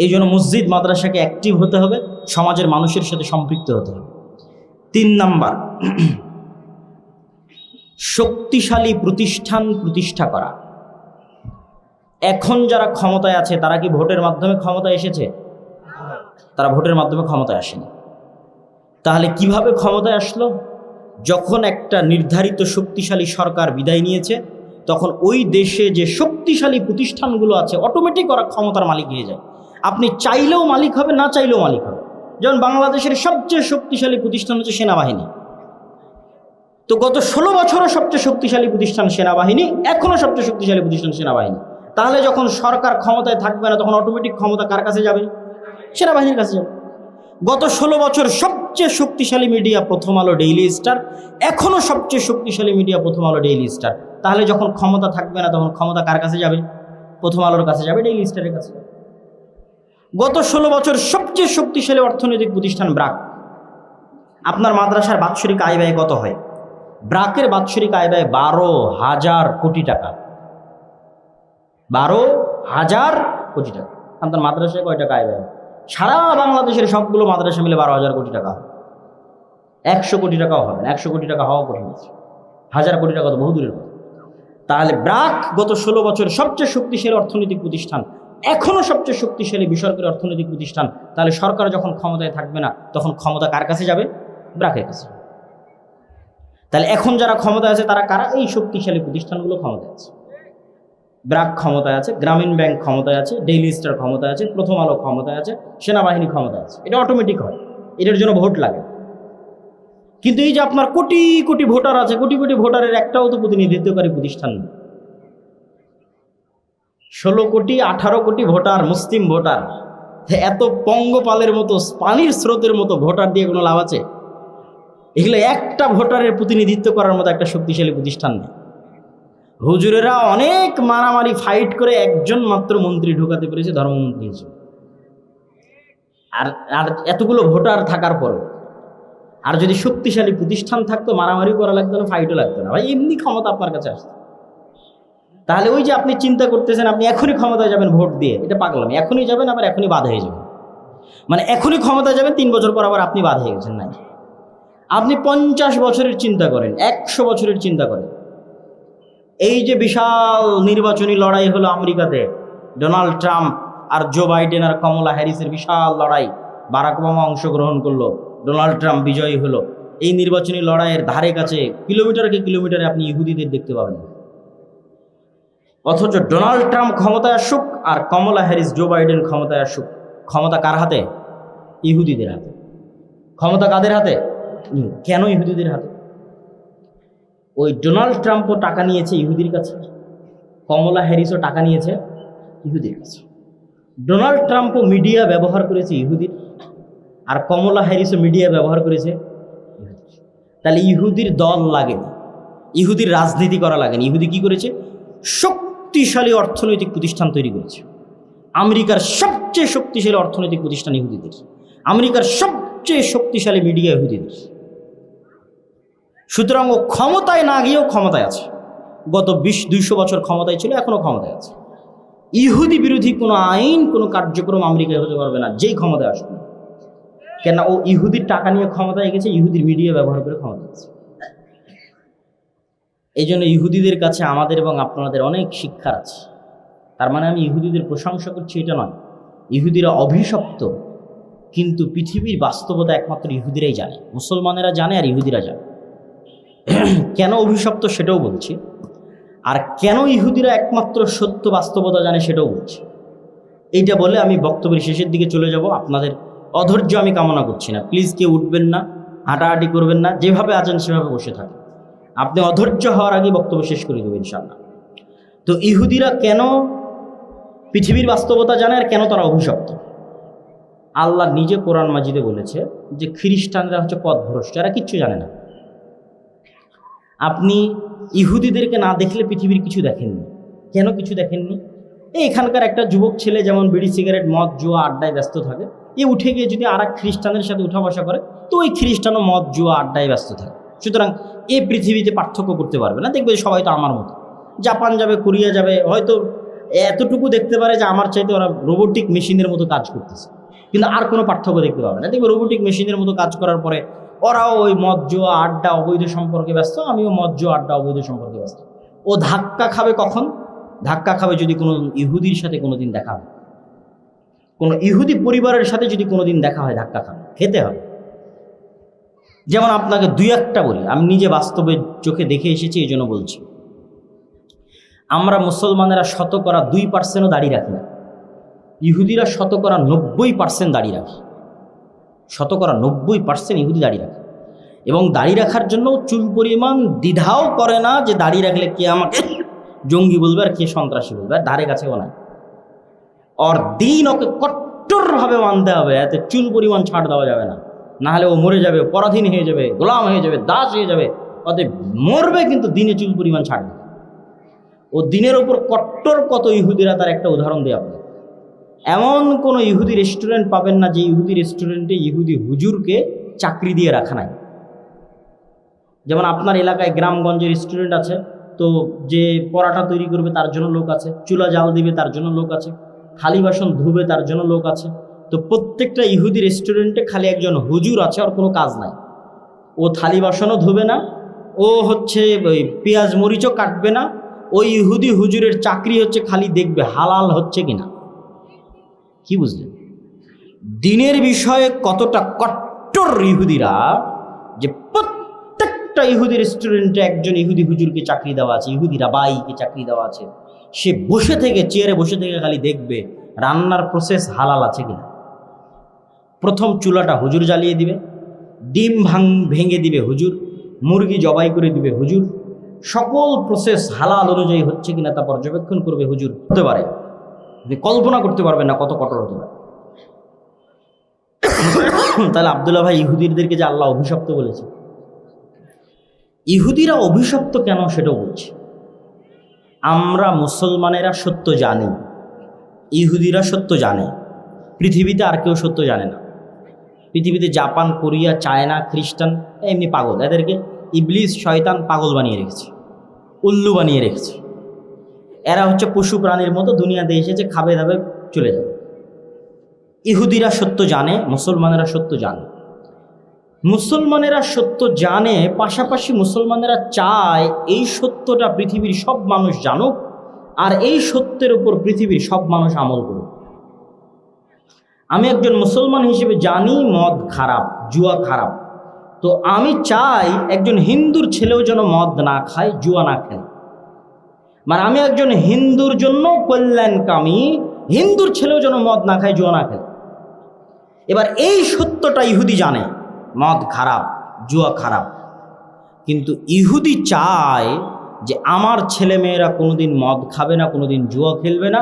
এই জন্য মসজিদ মাদ্রাসাকে অ্যাক্টিভ হতে হবে, সমাজের মানুষের সাথে সম্পৃক্ত হতে হবে। 3 নাম্বার, শক্তিশালী প্রতিষ্ঠান প্রতিষ্ঠা করা। এখন যারা ক্ষমতায় আছে তারা কি ভোটের মাধ্যমে ক্ষমতায় এসেছে? তারা ভোটের মাধ্যমে ক্ষমতায় আসেনি। তাহলে কিভাবে ক্ষমতায় আসলো? যখন একটা নির্ধারিত শক্তিশালী সরকার বিদায় নিয়েছে, তখন ওই দেশে যে শক্তিশালী প্রতিষ্ঠানগুলো আছে অটোমেটিক ওরা ক্ষমতার মালিক হয়ে যায়। আপনি চাইলেও মালিক হবে, না চাইলেও মালিক হবে। যেমন বাংলাদেশের সবচেয়ে শক্তিশালী প্রতিষ্ঠান হচ্ছে সেনাবাহিনী। তো গত 16 বছরও সবচেয়ে শক্তিশালী প্রতিষ্ঠান সেনাবাহিনী, এখনও সবচেয়ে শক্তিশালী প্রতিষ্ঠান সেনাবাহিনী। তাহলে যখন সরকার ক্ষমতায় থাকবে না, তখন অটোমেটিক ক্ষমতা কার কাছে যাবে? সেনাবাহিনীর কাছে যাবে। গত 16 বছর সবচেয়ে শক্তিশালী মিডিয়া প্রথম আলো, ডেইলি স্টার, এখনও সবচেয়ে শক্তিশালী মিডিয়া প্রথম আলো, ডেইলি স্টার। তাহলে যখন ক্ষমতা থাকবে না, তখন ক্ষমতা কার কাছে যাবে? প্রথম আলোর কাছে যাবে, ডেইলি স্টারের কাছে যাবে। গত 16 বছর সবচেয়ে শক্তিশালী অর্থনৈতিক প্রতিষ্ঠান ব্রাক। আপনার মাদ্রাসার বাৎসরিক আয় ব্যয় কত হয়? ব্রাকের বাৎসরিক আয় ব্যয় 12,000 কোটি টাকা। 12,000 কোটি টাকা। আপনার মাদ্রাসায় কয় টাকা আয় ব্যয়? সারা বাংলাদেশের সবগুলো মাদ্রাসা মিলে 12,000 কোটি টাকা। 100 কোটি টাকাও হবে না, 100 কোটি টাকা হওয়া কঠিন আছে, 1000 কোটি টাকা তো বহুদূরের কথা। তাহলে ব্রাক গত 16 বছর সবচেয়ে শক্তিশালী অর্থনৈতিক প্রতিষ্ঠান, এখনও সবচেয়ে শক্তিশালী বেসরকারি অর্থনৈতিক প্রতিষ্ঠান। তাহলে সরকার যখন ক্ষমতায় থাকবে না, তখন ক্ষমতা কার কাছে যাবে? ব্রাকের কাছে। তাহলে এখন যারা ক্ষমতায় আছে তারা কারা? এই শক্তিশালী প্রতিষ্ঠানগুলো ক্ষমতায় আছে। ব্রাক ক্ষমতায় আছে, গ্রামীণ ব্যাংক ক্ষমতায় আছে, ডেইলি স্টার ক্ষমতায় আছে, প্রথম আলো ক্ষমতায় আছে, সেনাবাহিনী ক্ষমতায় আছে। এটা অটোমেটিক হয়, এটার জন্য ভোট লাগে। কিন্তু এই যে আপনার কোটি কোটি ভোটার আছে, কোটি কোটি ভোটারের একটাও তো প্রতিনিধিত্বকারী প্রতিষ্ঠান নেই। 16 কোটি 18 কোটি ভোটার, মুসলিম ভোটার, এত পঙ্গপালের মতো, পানির স্রোতের মতো ভোটার দিয়ে কোনো লাভ আছে? এগুলো একটা ভোটারের প্রতিনিধিত্ব করার মতো একটা শক্তিশালী প্রতিষ্ঠান নেই। হুজুরেরা অনেক মারামারি ফাইট করে একজন মাত্র মন্ত্রী ঢোকাতে পেরেছে ধর্মমন্ত্রী হিসেবে। আর এতগুলো ভোটার থাকার পরও, আর যদি শক্তিশালী প্রতিষ্ঠান থাকতো, মারামারি করা লাগতো না, ফাইটও লাগতো না ভাই, এমনি ক্ষমতা আপনার কাছে আসতো। তাহলে ওই যে আপনি চিন্তা করতেছেন আপনি এখনই ক্ষমতায় যাবেন ভোট দিয়ে, এটা পাগলামি। এখনই যাবেন, আবার এখনই বাদ হয়ে যাবেন, মানে এখনই ক্ষমতায় যাবেন, 3 বছর পর আবার আপনি বাদ হয়ে গেছেন। নাই, আপনি 50 বছরের চিন্তা করেন, 100 বছরের চিন্তা করেন। এই যে বিশাল নির্বাচনী লড়াই হলো আমেরিকাতে, ডোনাল্ড ট্রাম্প আর জো বাইডেন আর কমলা হ্যারিসের বিশাল লড়াই, বারাক ওবামা অংশগ্রহণ করলো, ডোনাল্ড ট্রাম্প বিজয়ী হলো। এই নির্বাচনী লড়াইয়ের ধারে কাছে কিলোমিটারকে কিলোমিটারে আপনি ইহুদিদের দেখতে পাবেন। অথচ ডোনাল্ড ট্রাম্প ক্ষমতায় আসুক আর কমলা হ্যারিস, জো বাইডেন ক্ষমতায় আসুক, ক্ষমতা কার হাতে? ইহুদিদের হাতে। ক্ষমতা কাদের হাতে? কেন ইহুদিদের হাতে? ওই ডোনাল্ড ট্রাম্পও টাকা নিয়েছে ইহুদির কাছে, কমলা হ্যারিসও টাকা নিয়েছে ইহুদির কাছে। ডোনাল্ড ট্রাম্পও মিডিয়া ব্যবহার করেছে ইহুদির, আর কমলা হ্যারিসও মিডিয়া ব্যবহার করেছে। তাহলে ইহুদির দল লাগেনি, ইহুদির রাজনীতি করা লাগেনি। ইহুদি কি করেছে? শক্তিশালী অর্থনৈতিক প্রতিষ্ঠান তৈরি করেছে। আমেরিকার সবচেয়ে শক্তিশালী অর্থনৈতিক প্রতিষ্ঠান ইহুদিদের, আমেরিকার সবচেয়ে শক্তিশালী মিডিয়া ইহুদিদের। সুতরাং ও ক্ষমতায় না গিয়েও ক্ষমতায় আছে। গত ২০-২০০ বছর ক্ষমতায় ছিল, এখনো ক্ষমতায় আছে। ইহুদি বিরোধী কোনো আইন, কোনো কার্যক্রম আমেরিকায় হতে পারবে না যেই ক্ষমতায় আসবে। কেন? ও ইহুদির টাকা নিয়ে ক্ষমতায় গেছে, ইহুদির মিডিয়া ব্যবহার করে ক্ষমতায় গেছে। এই জন্য ইহুদিদের কাছে আমাদের এবং আপনাদের অনেক শিক্ষার আছে। তার মানে আমি ইহুদিদের প্রশংসা করছি এটা নয়। ইহুদিরা অভিশপ্ত, কিন্তু পৃথিবীর বাস্তবতা একমাত্র ইহুদিরাই জানে, মুসলমানেরা জানে আর ইহুদিরা জানে। কেন অভিশপ্ত সেটাও বলছি, আর কেন ইহুদিরা একমাত্র সত্য বাস্তবতা জানে সেটাও বলছি। এইটা বলে আমি বক্তব্যের শেষের দিকে চলে যাব। আপনাদের অধৈর্য আমি কামনা করছি না, প্লিজ কেউ উঠবেন না, হাঁটাহাঁটি করবেন না, যেভাবে আছেন সেভাবে বসে থাকেন। আপনি অধৈর্য হওয়ার আগে বক্তব্য শেষ করে দেবেন ইনশাআল্লাহ। তো ইহুদিরা কেন পৃথিবীর বাস্তবতা জানে আর কেন তারা অভিশপ্ত? আল্লাহ নিজে কোরআন মাজিদে বলেছে যে খ্রিস্টানরা হচ্ছে পথভ্রষ্ট, এরা কিচ্ছু জানে না। আপনি ইহুদিদেরকে না দেখলে পৃথিবীর কিছু দেখেননি। কেন কিছু দেখেননি? এখানকার একটা যুবক ছেলে যেমন বিড়ি সিগারেট মদ জুয়া আড্ডায় ব্যস্ত থাকে, এ উঠে গিয়ে যদি আর এক খ্রিস্টানের সাথে উঠা বসা করে, তো ওই খ্রিস্টানও মদ জুয়া আড্ডায় ব্যস্ত থাকে। সুতরাং এই পৃথিবীতে পার্থক্য করতে পারবে না। দেখবে সবাই তো আমার মতো, জাপান যাবে, কোরিয়া যাবে, হয়তো এতটুকু দেখতে পারে যে আমার চাইতে ওরা রোবোটিক মেশিনের মতো কাজ করতেছে, কিন্তু আর কোনো পার্থক্য দেখতে পাবে না। দেখবে রোবোটিক মেশিনের মতো কাজ করার পরে ওরাও ওই মদ জুয়া আড্ডা অবৈধ সম্পর্কে ব্যস্ত, আমিও মদ জুয়া আড্ডা অবৈধ সম্পর্কে ব্যস্ত। ও ধাক্কা খাবে কখন? ধাক্কা খাবে যদি কোনো ইহুদির সাথে কোনোদিন দেখা হয়, কোনো ইহুদি পরিবারের সাথে যদি কোনোদিন দেখা হয়, ধাক্কা খাবে, খেতে হবে। যেমন আপনাকে দুই একটা বলি, আমি নিজে বাস্তবে চোখে দেখে এসেছি, এই জন্য বলছি। আমরা মুসলমানেরা 2% দাড়ি রাখি না, ইহুদিরা 90% দাড়ি রাখে। 90% ইহুদি দাড়ি রাখে, এবং দাড়ি রাখার জন্য চুল পরিমাণ দ্বিধাও করে না যে দাড়ি রাখলে কে আমাকে জঙ্গি বলবে আর কে সন্ত্রাসী বলবে, আর ধারে কাছেও না। ওর দিন ওকে কট্টরভাবে মানতে হবে, এতে চুল পরিমাণ ছাড় দেওয়া যাবে না, নাহলে ও মরে যাবে, পরাধীন হয়ে যাবে, গোলাম হয়ে যাবে, দাস হয়ে যাবে। ওতে মরবে কিন্তু দিনে চুল পরিমাণ ছাড় দেবে। ও দিনের ওপর কট্টর কত ইহুদিরা, তার একটা উদাহরণ দেয় আপনাকে। এমন কোনো ইহুদি রেস্টুরেন্ট পাবেন না যে ইহুদি রেস্টুরেন্টে ইহুদি হুজুরকে চাকরি দিয়ে রাখা নাই। যেমন আপনার এলাকায় গ্রামগঞ্জে রেস্টুরেন্ট আছে, তো যে পরাটা তৈরি করবে তার জন্য লোক আছে, চুলা জাল দিবে তার জন্য লোক আছে, থালি বাসন ধুবে তার জন্য লোক আছে। তো প্রত্যেকটা ইহুদি রেস্টুরেন্টে খালি একজন হুজুর আছে, আর কোনো কাজ নাই। ও থালি বাসনও ধুবে না, ও হচ্ছে ওই পেঁয়াজ মরিচও কাটবে না। ওই ইহুদি হুজুরের চাকরি হচ্ছে খালি দেখবে হালাল হচ্ছে কিনা। কি বুঝলেন? দিনের বিষয়ে কতটা কট্টর ইহুদিরা, যে প্রত্যেকটা ইহুদি রেস্টুরেন্টে একজন ইহুদি হুজুরকে চাকরি দেওয়া আছে, ইহুদিরা বাইকে চাকরি দেওয়া আছে। সে বসে থেকে, চেয়ারে বসে থেকে খালি দেখবে রান্নার প্রসেস হালাল আছে কিনা। প্রথম চুলাটা হুজুর জ্বালিয়ে দিবে, ডিম ভেঙে দিবে হুজুর, মুরগি জবাই করে দিবে হুজুর, সকল প্রসেস হালাল অনুযায়ী হচ্ছে কিনা তা পর্যবেক্ষণ করবে হুজুর। হতে পারে, আপনি কল্পনা করতে পারবেন না কত কঠোর হতে পারে। তাহলে আব্দুল্লাহ ভাই, ইহুদিদেরকে যে আল্লাহ অভিশপ্ত বলেছে, ইহুদিরা অভিশপ্ত কেন সেটাও বলছে। আমরা মুসলমানেরা সত্য জানি, ইহুদিরা সত্য জানে। পৃথিবীতে আর কেউ সত্য জানে না। পৃথিবীতে জাপান, কোরিয়া, চায়না, খ্রিস্টান এমনি পাগল, এদেরকে ইবলিস শয়তান পাগল বানিয়ে রেখেছে, উল্লু বানিয়ে রেখেছে। এরা হচ্ছে পশু প্রাণীর মতো, দুনিয়াতে এসেছে, খাবে দাবে চলে যাবে। ইহুদিরা সত্য জানে, মুসলমানেরা সত্য জানে। মুসলমানেরা সত্য জানে, পাশাপাশি মুসলমানেরা চায় এই সত্যটা পৃথিবীর সব মানুষ জানুক, আর এই সত্যের উপর পৃথিবীর সব মানুষ আমল করুক। আমি একজন মুসলমান হিসেবে জানি মদ খারাপ, জুয়া খারাপ, তো আমি চাই একজন হিন্দুর ছেলেও যেন মদ না খায়, জুয়া না খায়। মানে আমি একজন হিন্দুর জন্য কল্যাণকামী, হিন্দুর ছেলেও যেন মদ না খায়, জুয়া না খায়। এবার এই সত্যটা ইহুদি জানে, মদ খারাপ, জুয়া খারাপ, কিন্তু ইহুদি চায় যে আমার ছেলেমেয়েরা কোনোদিন মদ খাবে না, কোনোদিন জুয়া খেলবে না,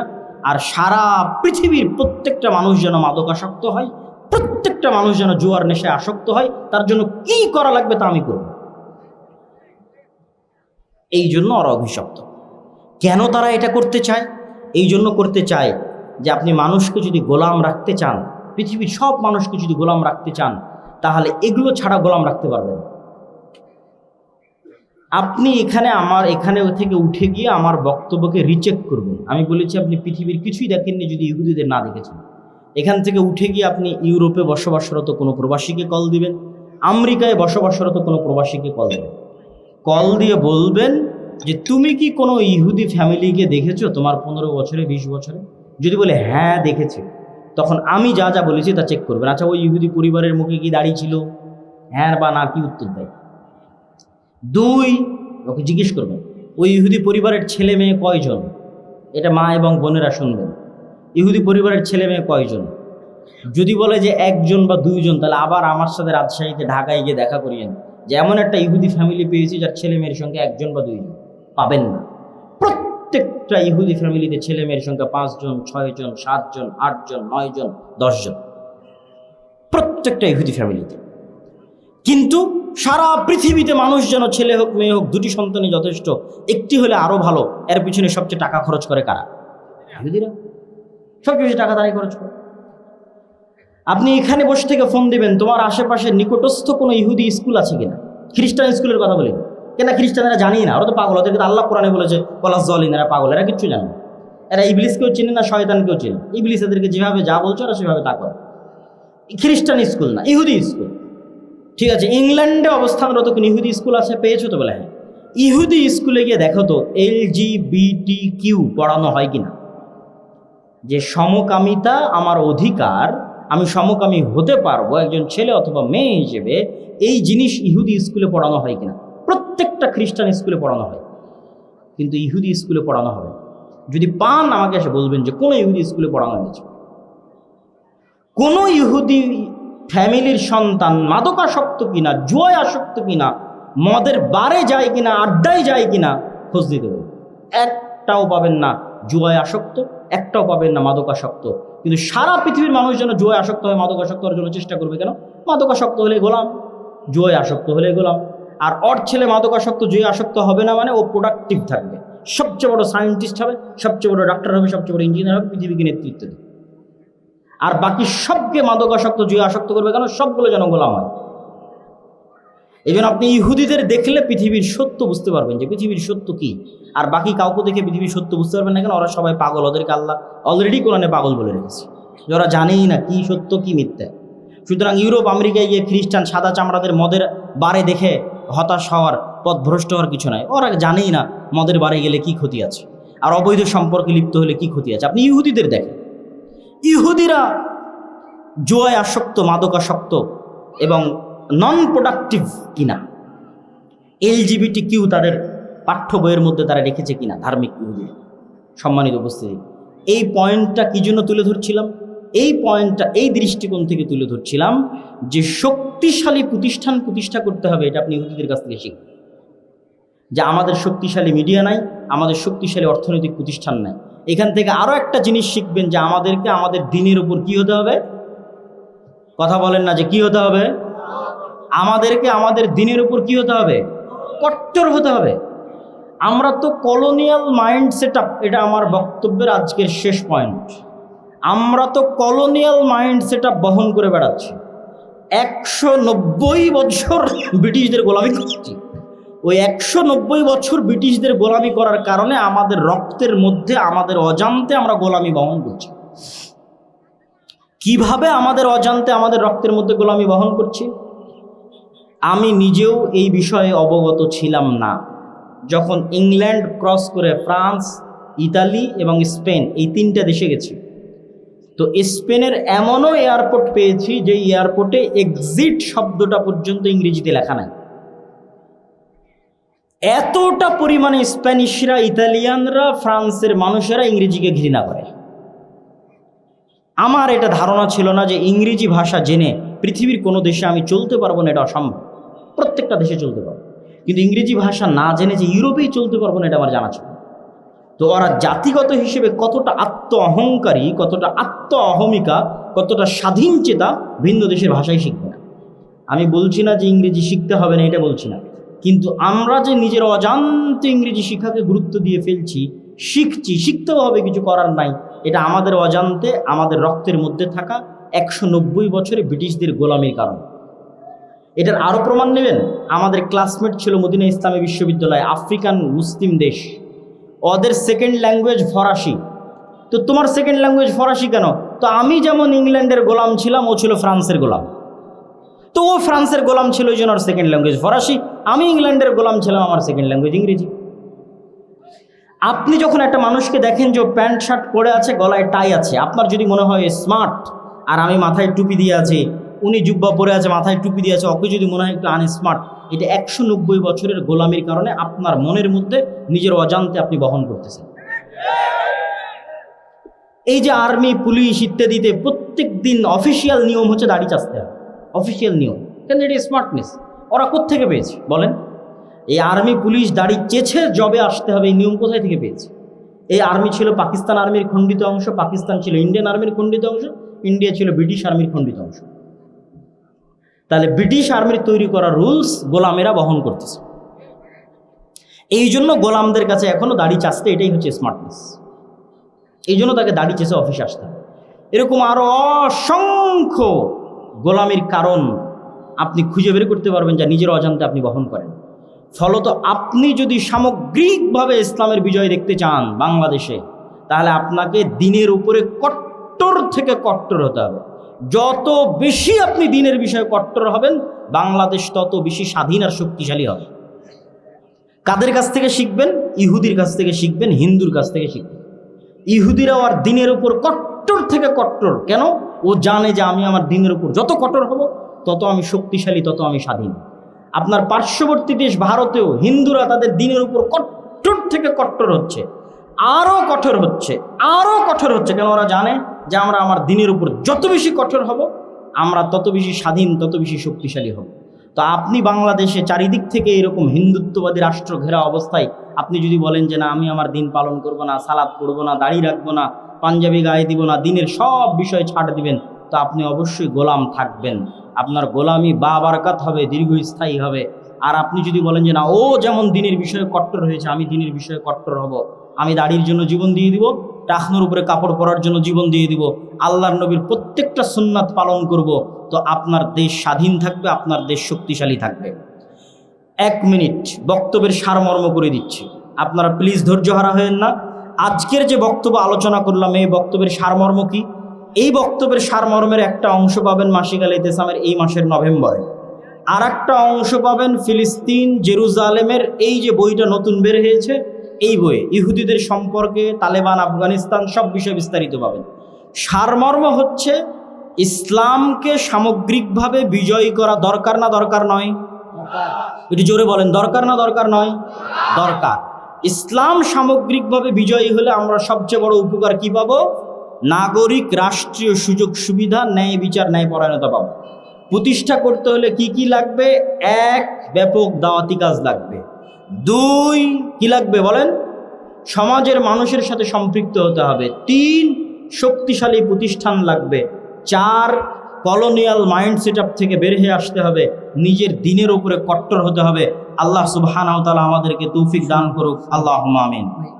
আর সারা পৃথিবীর প্রত্যেকটা মানুষ যেন মাদকাসক্ত হয়, প্রত্যেকটা মানুষ যেন জুয়ার নেশায় আসক্ত হয়, তার জন্য কি করা লাগবে তা আমি করব। এই জন্য ওরা অভিশপ্ত। কেন তারা এটা করতে চায়? এই জন্য করতে চায় যে আপনি মানুষকে যদি গোলাম রাখতে চান, পৃথিবীর সব মানুষকে যদি গোলাম রাখতে চান, তাহলে এগুলো ছাড়া গোলাম রাখতে পারবেন। আপনি এখানে থেকে উঠে গিয়ে আমার বক্তব্যকে রিচেক করবেন। আমি বলেছি আপনি পৃথিবীর কিছুই দেখেননি যদি ইহুদিদের না দেখেছেন। এখান থেকে উঠে গিয়ে আপনি ইউরোপে বসবাসরত কোনো প্রবাসীকে কল দিবেন, আমেরিকায় বসবাসরত কোনো প্রবাসীকে কল দেবেন। কল দিয়ে বলবেন যে তুমি কি কোনো ইহুদি ফ্যামিলিকে দেখেছো তোমার 15 বছরে 20 বছরে? যদি বলে হ্যাঁ দেখেছি, তখন আমি যা যা বলেছি তা চেক করবেন। আচ্ছা, ওই ইহুদি পরিবারের মুখে কি দাড়ি ছিল? হ্যাঁ বা না কি উত্তর দেয়। 2, ওকে জিজ্ঞেস করবেন ওই ইহুদি পরিবারের ছেলে মেয়ে কয়জন? এটা মা এবং বোনেরা শুনবেন। ইহুদি পরিবারের ছেলে মেয়ে কয়জন? যদি বলে যে 1জন বা 2জন, তাহলে আবার আমার সাথে রাজশাহীতে ঢাকায় গিয়ে দেখা করিয়েন যে এমন একটা ইহুদি ফ্যামিলি পেয়েছি যার ছেলে মেয়ের সংখ্যা 1জন বা 2জন। পাবেন না। প্রত্যেকটা ইহুদি ফ্যামিলিতে ছেলে মেয়ের সংখ্যা 5জন, 6জন, 7জন, 8জন, 9জন, 10জন, প্রত্যেকটা ইহুদি ফ্যামিলিতে। কিন্তু সারা পৃথিবীতে মানুষ যেন ছেলে হোক মেয়ে হোক 2টি সন্তানই যথেষ্ট, একটি হলে আরো ভালো, এর পিছনে সবচেয়ে টাকা খরচ করে কারা? ইহুদিরা। সবচেয়ে বেশি টাকা তারাই খরচ করে। আপনি এখানে বসে থেকে ফোন দিবেন তোমার আশেপাশে নিকটস্থ কোনো ইহুদি স্কুল আছে কিনা, খ্রিস্টান স্কুলের কথা বলি কেন, খ্রিস্টানেরা জানি না, ওরা তো পাগল, ওদেরকে আল্লাহ কোরআনে বলেছে কলাস জলিন, এরা পাগল, এরা কিচ্ছু জানে না। এরা ইবলিসকেও চিনে না, শয়তানকেও চিনে। ইবলিস এদেরকে যেভাবে যা বলছে ওরা সেভাবে তা করে। খ্রিস্টান স্কুল না, ইহুদি স্কুল। ঠিক আছে, ইংল্যান্ডে অবস্থানরত কোনো ইহুদি স্কুল আছে? পেয়েছো তো? বলে হ্যাঁ। ইহুদি স্কুলে গিয়ে দেখো তো LGBTQ পড়ানো হয় কিনা। যে সমকামিতা আমার অধিকার, আমি সমকামী হতে পারবো একজন ছেলে অথবা মেয়ে হিসেবে, এই জিনিস ইহুদি স্কুলে পড়ানো হয় কিনা। প্রত্যেকটা খ্রিস্টান স্কুলে পড়ানো হয়, কিন্তু ইহুদি স্কুলে পড়ানো হবে। যদি পান আমাকে এসে বলবেন যে কোন ইহুদি স্কুলে পড়ানো হয়েছে। কোন ইহুদি ফ্যামিলির সন্তান মাদকাসক্ত কিনা, জুয়ায় আসক্ত কিনা, মদের বারে যায় কিনা, আড্ডায় যায় কিনা খোঁজ দিতে হবে। একটাও পাবেন না জুয়ায় আসক্ত, একটাও পাবেন না মাদকাসক্ত। কিন্তু সারা পৃথিবীর মানুষ যেন জুয়ায় আসক্ত হয়, মাদকাসক্ত হওয়ার জন্য চেষ্টা করবে। কেন? মাদকাসক্ত হলে গোলাম, জুয়ায় আসক্ত হলে গোলাম। আর ওর ছেলে মাদকাসক্ত, জুয়ে আসক্ত হবে না মানে ও প্রোডাক্টিভ থাকবে, সবচেয়ে বড় সায়েন্টিস্ট হবে, সবচেয়ে বড় ডাক্তার হবে, সবচেয়ে বড় ইঞ্জিনিয়ার হবে, পৃথিবীকে নেতৃত্ব দেবে। আর বাকি সবকে মাদকাসক্ত, জুয়ে আসক্ত করবে। কেন? সবগুলো যেন গোলাম হয়। এই জন্য আপনি ইহুদিদের দেখলে পৃথিবীর সত্য বুঝতে পারবেন যে পৃথিবীর সত্য কি। আর বাকি কাউকে দেখে পৃথিবীর সত্য বুঝতে পারবেন না। কেন? ওরা সবাই পাগল, ওদেরকে আল্লাহ অলরেডি কোরআনে পাগল বলে রেখেছে, যে ওরা জানেই না কি সত্য কি মিথ্যা। সুতরাং ইউরোপ আমেরিকায় গিয়ে খ্রিস্টান সাদা চামড়াদের মদের বারে দেখে হতাশ হওয়ার, পথভ্রষ্ট হওয়ার কিছু নাই। ওরা জানেই না মদের বারে গেলে কি ক্ষতি আছে, আর অবৈধ সম্পর্কে লিপ্ত হলে কি ক্ষতি আছে। আপনি ইহুদিদের দেখেন, ইহুদিরা জুয়ায় আসক্ত, মাদকাসক্ত এবং নন প্রোডাক্টিভ কিনা, LGBTQ তাদের পাঠ্য বইয়ের মধ্যে তারা রেখেছে কিনা, ধার্মিক ইহুদি। সম্মানিত উপস্থিতি, এই পয়েন্টটা কি জন্য তুলে ধরছিলাম? এই পয়েন্টটা এই দৃষ্টিকোণ থেকে তুলে ধরছিলাম যে শক্তিশালী প্রতিষ্ঠান প্রতিষ্ঠা করতে হবে। এটা আপনি ইহুদিদের কাছ থেকে শিখবেন যে আমাদের শক্তিশালী মিডিয়া নাই, আমাদের শক্তিশালী অর্থনৈতিক প্রতিষ্ঠান নাই। এখান থেকে আরও একটা জিনিস শিখবেন যে আমাদেরকে আমাদের দিনের উপর কি হতে হবে। কথা বলেন না যে কি হতে হবে? আমাদেরকে আমাদের দিনের উপর কি হতে হবে? কট্টর হতে হবে। আমরা তো কলোনিয়াল মাইন্ড সেট আপ, এটা আমার বক্তব্যের আজকের শেষ পয়েন্ট। আমরা তো কলোনিয়াল মাইন্ড সেট আপ বহন করে বেড়াচ্ছি। 190 বছর ব্রিটিশদের গোলামি করছি। ওই 190 বছর ব্রিটিশদের গোলামি করার কারণে আমাদের রক্তের মধ্যে, আমাদের অজান্তে আমরা গোলামি বহন করছি। কিভাবে আমাদের অজান্তে আমাদের রক্তের মধ্যে গোলামি বহন করছি? আমি নিজেও এই বিষয়ে অবগত ছিলাম না। যখন ইংল্যান্ড ক্রস করে ফ্রান্স, ইতালি এবং স্পেন, এই 3টা দেশে গেছি, তো স্পেনের এমনও এয়ারপোর্ট পেয়েছি যে এয়ারপোর্টে এক্সিট শব্দটা পর্যন্ত ইংরেজিতে লেখা নাই। এতটা পরিমাণে স্প্যানিশরা, ইতালিয়ানরা, ফ্রান্সের মানুষেরা ইংরেজিকে ঘৃণা করে। আমার এটা ধারণা ছিল না যে ইংরেজি ভাষা জেনে পৃথিবীর কোনো দেশে আমি চলতে পারবো না, এটা অসম্ভব। প্রত্যেকটা দেশে চলতে পারবো, কিন্তু ইংরেজি ভাষা না জেনে যে ইউরোপেই চলতে পারবো না, এটা আমার জানা ছিল। তো ওরা জাতিগত হিসেবে কতটা আত্ম অহংকারী, কতটা আত্ম অহমিকা, কতটা স্বাধীন চেতা ভিন্ন দেশের ভাষাই শিখবে না। আমি বলছি না যে ইংরেজি শিখতে হবে না, এটা বলছি না, কিন্তু আমরা যে নিজের অজান্তে ইংরেজি শিক্ষাকে গুরুত্ব দিয়ে ফেলছি, শিখছি, শিখতেও হবে, কিছু করার নাই, এটা আমাদের অজান্তে আমাদের রক্তের মধ্যে থাকা 190 বছরে ব্রিটিশদের গোলামির কারণ। এটার আরও প্রমাণ নেবেন, আমাদের ক্লাসমেট ছিল মদিনা ইসলামী বিশ্ববিদ্যালয়, আফ্রিকান মুসলিম দেশ, ওদের সেকেন্ড ল্যাঙ্গুয়েজ ফরাসি। তো তোমার সেকেন্ড ল্যাঙ্গুয়েজ ফরাসি কেন? তো আমি যেমন ইংল্যান্ডের গোলাম ছিলাম, ও ছিল ফ্রান্সের গোলাম। তো ও ফ্রান্সের গোলাম ছিল, ওই জন্য ওর সেকেন্ড ল্যাঙ্গুয়েজ ফরাসি, আমি ইংল্যান্ডের গোলাম ছিলাম, আমার সেকেন্ড ল্যাঙ্গুয়েজ ইংরেজি। আপনি যখন একটা মানুষকে দেখেন যে ও প্যান্ট শার্ট পরে আছে, গলায় টাই আছে, আপনার যদি মনে হয় স্মার্ট, আর আমি মাথায় টুপি দিয়ে আছি, উনি জুব্বা পরে আছে, মাথায় টুপি দিয়ে আছে, ওকে যদি মনে হয় একটু আনস্মার্ট, এটা 190 বছরের গোলামির কারণে আপনার মনের মধ্যে নিজের অজান্তে আপনি বহন করতেছেন। এই যে আর্মি, পুলিশ ইত্যাদিতে প্রত্যেক দিন অফিসিয়াল নিয়ম হচ্ছে দাড়ি চাচতে হবে, অফিসিয়াল নিয়ম, কেন? এটা স্মার্টনেস। ওরা কোত্থেকে পেয়েছে বলেন? এই আর্মি পুলিশ দাড়ি চেছে জবে আসতে হবে, এই নিয়ম কোথায় থেকে পেয়েছে? এই আর্মি ছিল পাকিস্তান আর্মির খণ্ডিত অংশ, পাকিস্তান ছিল ইন্ডিয়ান আর্মির খণ্ডিত অংশ, ইন্ডিয়া ছিল ব্রিটিশ আর্মির খণ্ডিত অংশ। তাহলে ব্রিটিশ আর্মির তৈরি করা রুলস গোলামেরা বহন করতেছে। এই জন্য গোলামদের কাছে এখনো দাড়ি চাচতে এটাই হচ্ছে স্মার্টনেস। এই জন্য তাকে দাড়ি চেষে অফিসে আসতে হবে। এরকম আরও অসংখ্য গোলামির কারণ আপনি খুঁজে বের করতে পারবেন, যা নিজের অজান্তে আপনি বহন করেন। ফলত আপনি যদি সামগ্রিকভাবে ইসলামের বিজয় দেখতে চান বাংলাদেশে, তাহলে আপনাকে দিনের উপরে কট্টর থেকে কট্টর হতে হবে। যত বেশি আপনি দিনের বিষয়ে কট্টর হবেন, বাংলাদেশ তত বেশি স্বাধীন আর শক্তিশালী হবে। কাদের কাছ থেকে শিখবেন? ইহুদির কাছ থেকে শিখবেন, হিন্দুর কাছ থেকে শিখবেন। ইহুদিরাও আর দিনের উপর কট্টর থেকে কট্টর। কেন? ও জানে যে আমি আমার দিনের উপর যত কঠোর হব, তত আমি শক্তিশালী, তত আমি স্বাধীন। আপনার পার্শ্ববর্তী দেশ ভারতেও হিন্দুরা তাদের দিনের উপর কট্টর থেকে কট্টর হচ্ছে, আরও কঠোর হচ্ছে, আরও কঠোর হচ্ছে। কেন? ওরা জানে যে আমরা আমার দিনের উপর যত বেশি কঠোর হব, আমরা তত বেশি স্বাধীন, তত বেশি শক্তিশালী হব। তো আপনি বাংলাদেশে চারিদিক থেকে এরকম হিন্দুত্ববাদী রাষ্ট্র ঘেরা অবস্থায় আপনি যদি বলেন যে না, আমি আমার দিন পালন করব না, সালাত পড়বো না, দাড়ি রাখবো না, পাঞ্জাবি গায়ে দিব না, দিনের সব বিষয় ছাড় দিবেন, তো আপনি অবশ্যই গোলাম থাকবেন। আপনার গোলামি বাবারকাত হবে, দীর্ঘস্থায়ী হবে। আর আপনি যদি বলেন যে না, ও যেমন দিনের বিষয়ে কট্টর হয়েছে, আমি দিনের বিষয়ে কট্টর হব, আমি দাড়ির জন্য জীবন দিয়ে দিব, টাকনোর উপরে কাপড় পরার জন্য জীবন দিয়ে দিব, আল্লাহর নবীর প্রত্যেকটা সুন্নাত পালন করব, তো আপনার দেশ স্বাধীন থাকবে, আপনার দেশ শক্তিশালী থাকবে। 1 মিনিট বক্তব্যের সারমর্ম করে দিচ্ছি, আপনারা প্লিজ ধৈর্য হারা হয়েন না। আজকের যে বক্তব্য আলোচনা করলাম, এই বক্তব্যের সারমর্ম কি? এই বক্তব্যের সারমর্মের একটা অংশ পাবেন মাসিক আল ইতিসামের এই মাসের নভেম্বরে, আর একটা অংশ পাবেন ফিলিস্তিন জেরুজালেমের এই যে বইটা নতুন বের হয়েছে, এই বইয়ে ইহুদিদের সম্পর্কে, তালেবান, আফগানিস্তান সব বিষয়ে বিস্তারিত পাবেন। সারমর্ম হচ্ছে, ইসলামকে সামগ্রিকভাবে বিজয় করা দরকার না দরকার নয়? একটু জোরে বলেন, দরকার না দরকার নয়? দরকার। ইসলাম সামগ্রিকভাবে বিজয়ী হলে আমরা সবচেয়ে বড় উপকার কি পাবো? নাগরিক রাষ্ট্রীয় সুযোগ সুবিধা, ন্যায় বিচার, ন্যায়পরায়ণতা পাবো। প্রতিষ্ঠা করতে হলে কি কি লাগবে? 1, ব্যাপক দাওয়াতি কাজ লাগবে। 2, কি লাগবে বলেন? সমাজের মানুষের সাথে সম্পৃক্ত হতে হবে। 3, শক্তিশালী প্রতিষ্ঠান লাগবে। 4, কলোনিয়াল মাইন্ড সেটআপ থেকে বের হয়ে আসতে হবে, নিজের দিনের উপরে কট্টর হতে হবে। আল্লাহ সুবহানাহু ওয়া তাআলা আমাদেরকে তৌফিক দান করুক। আল্লাহুম্মা আমিন।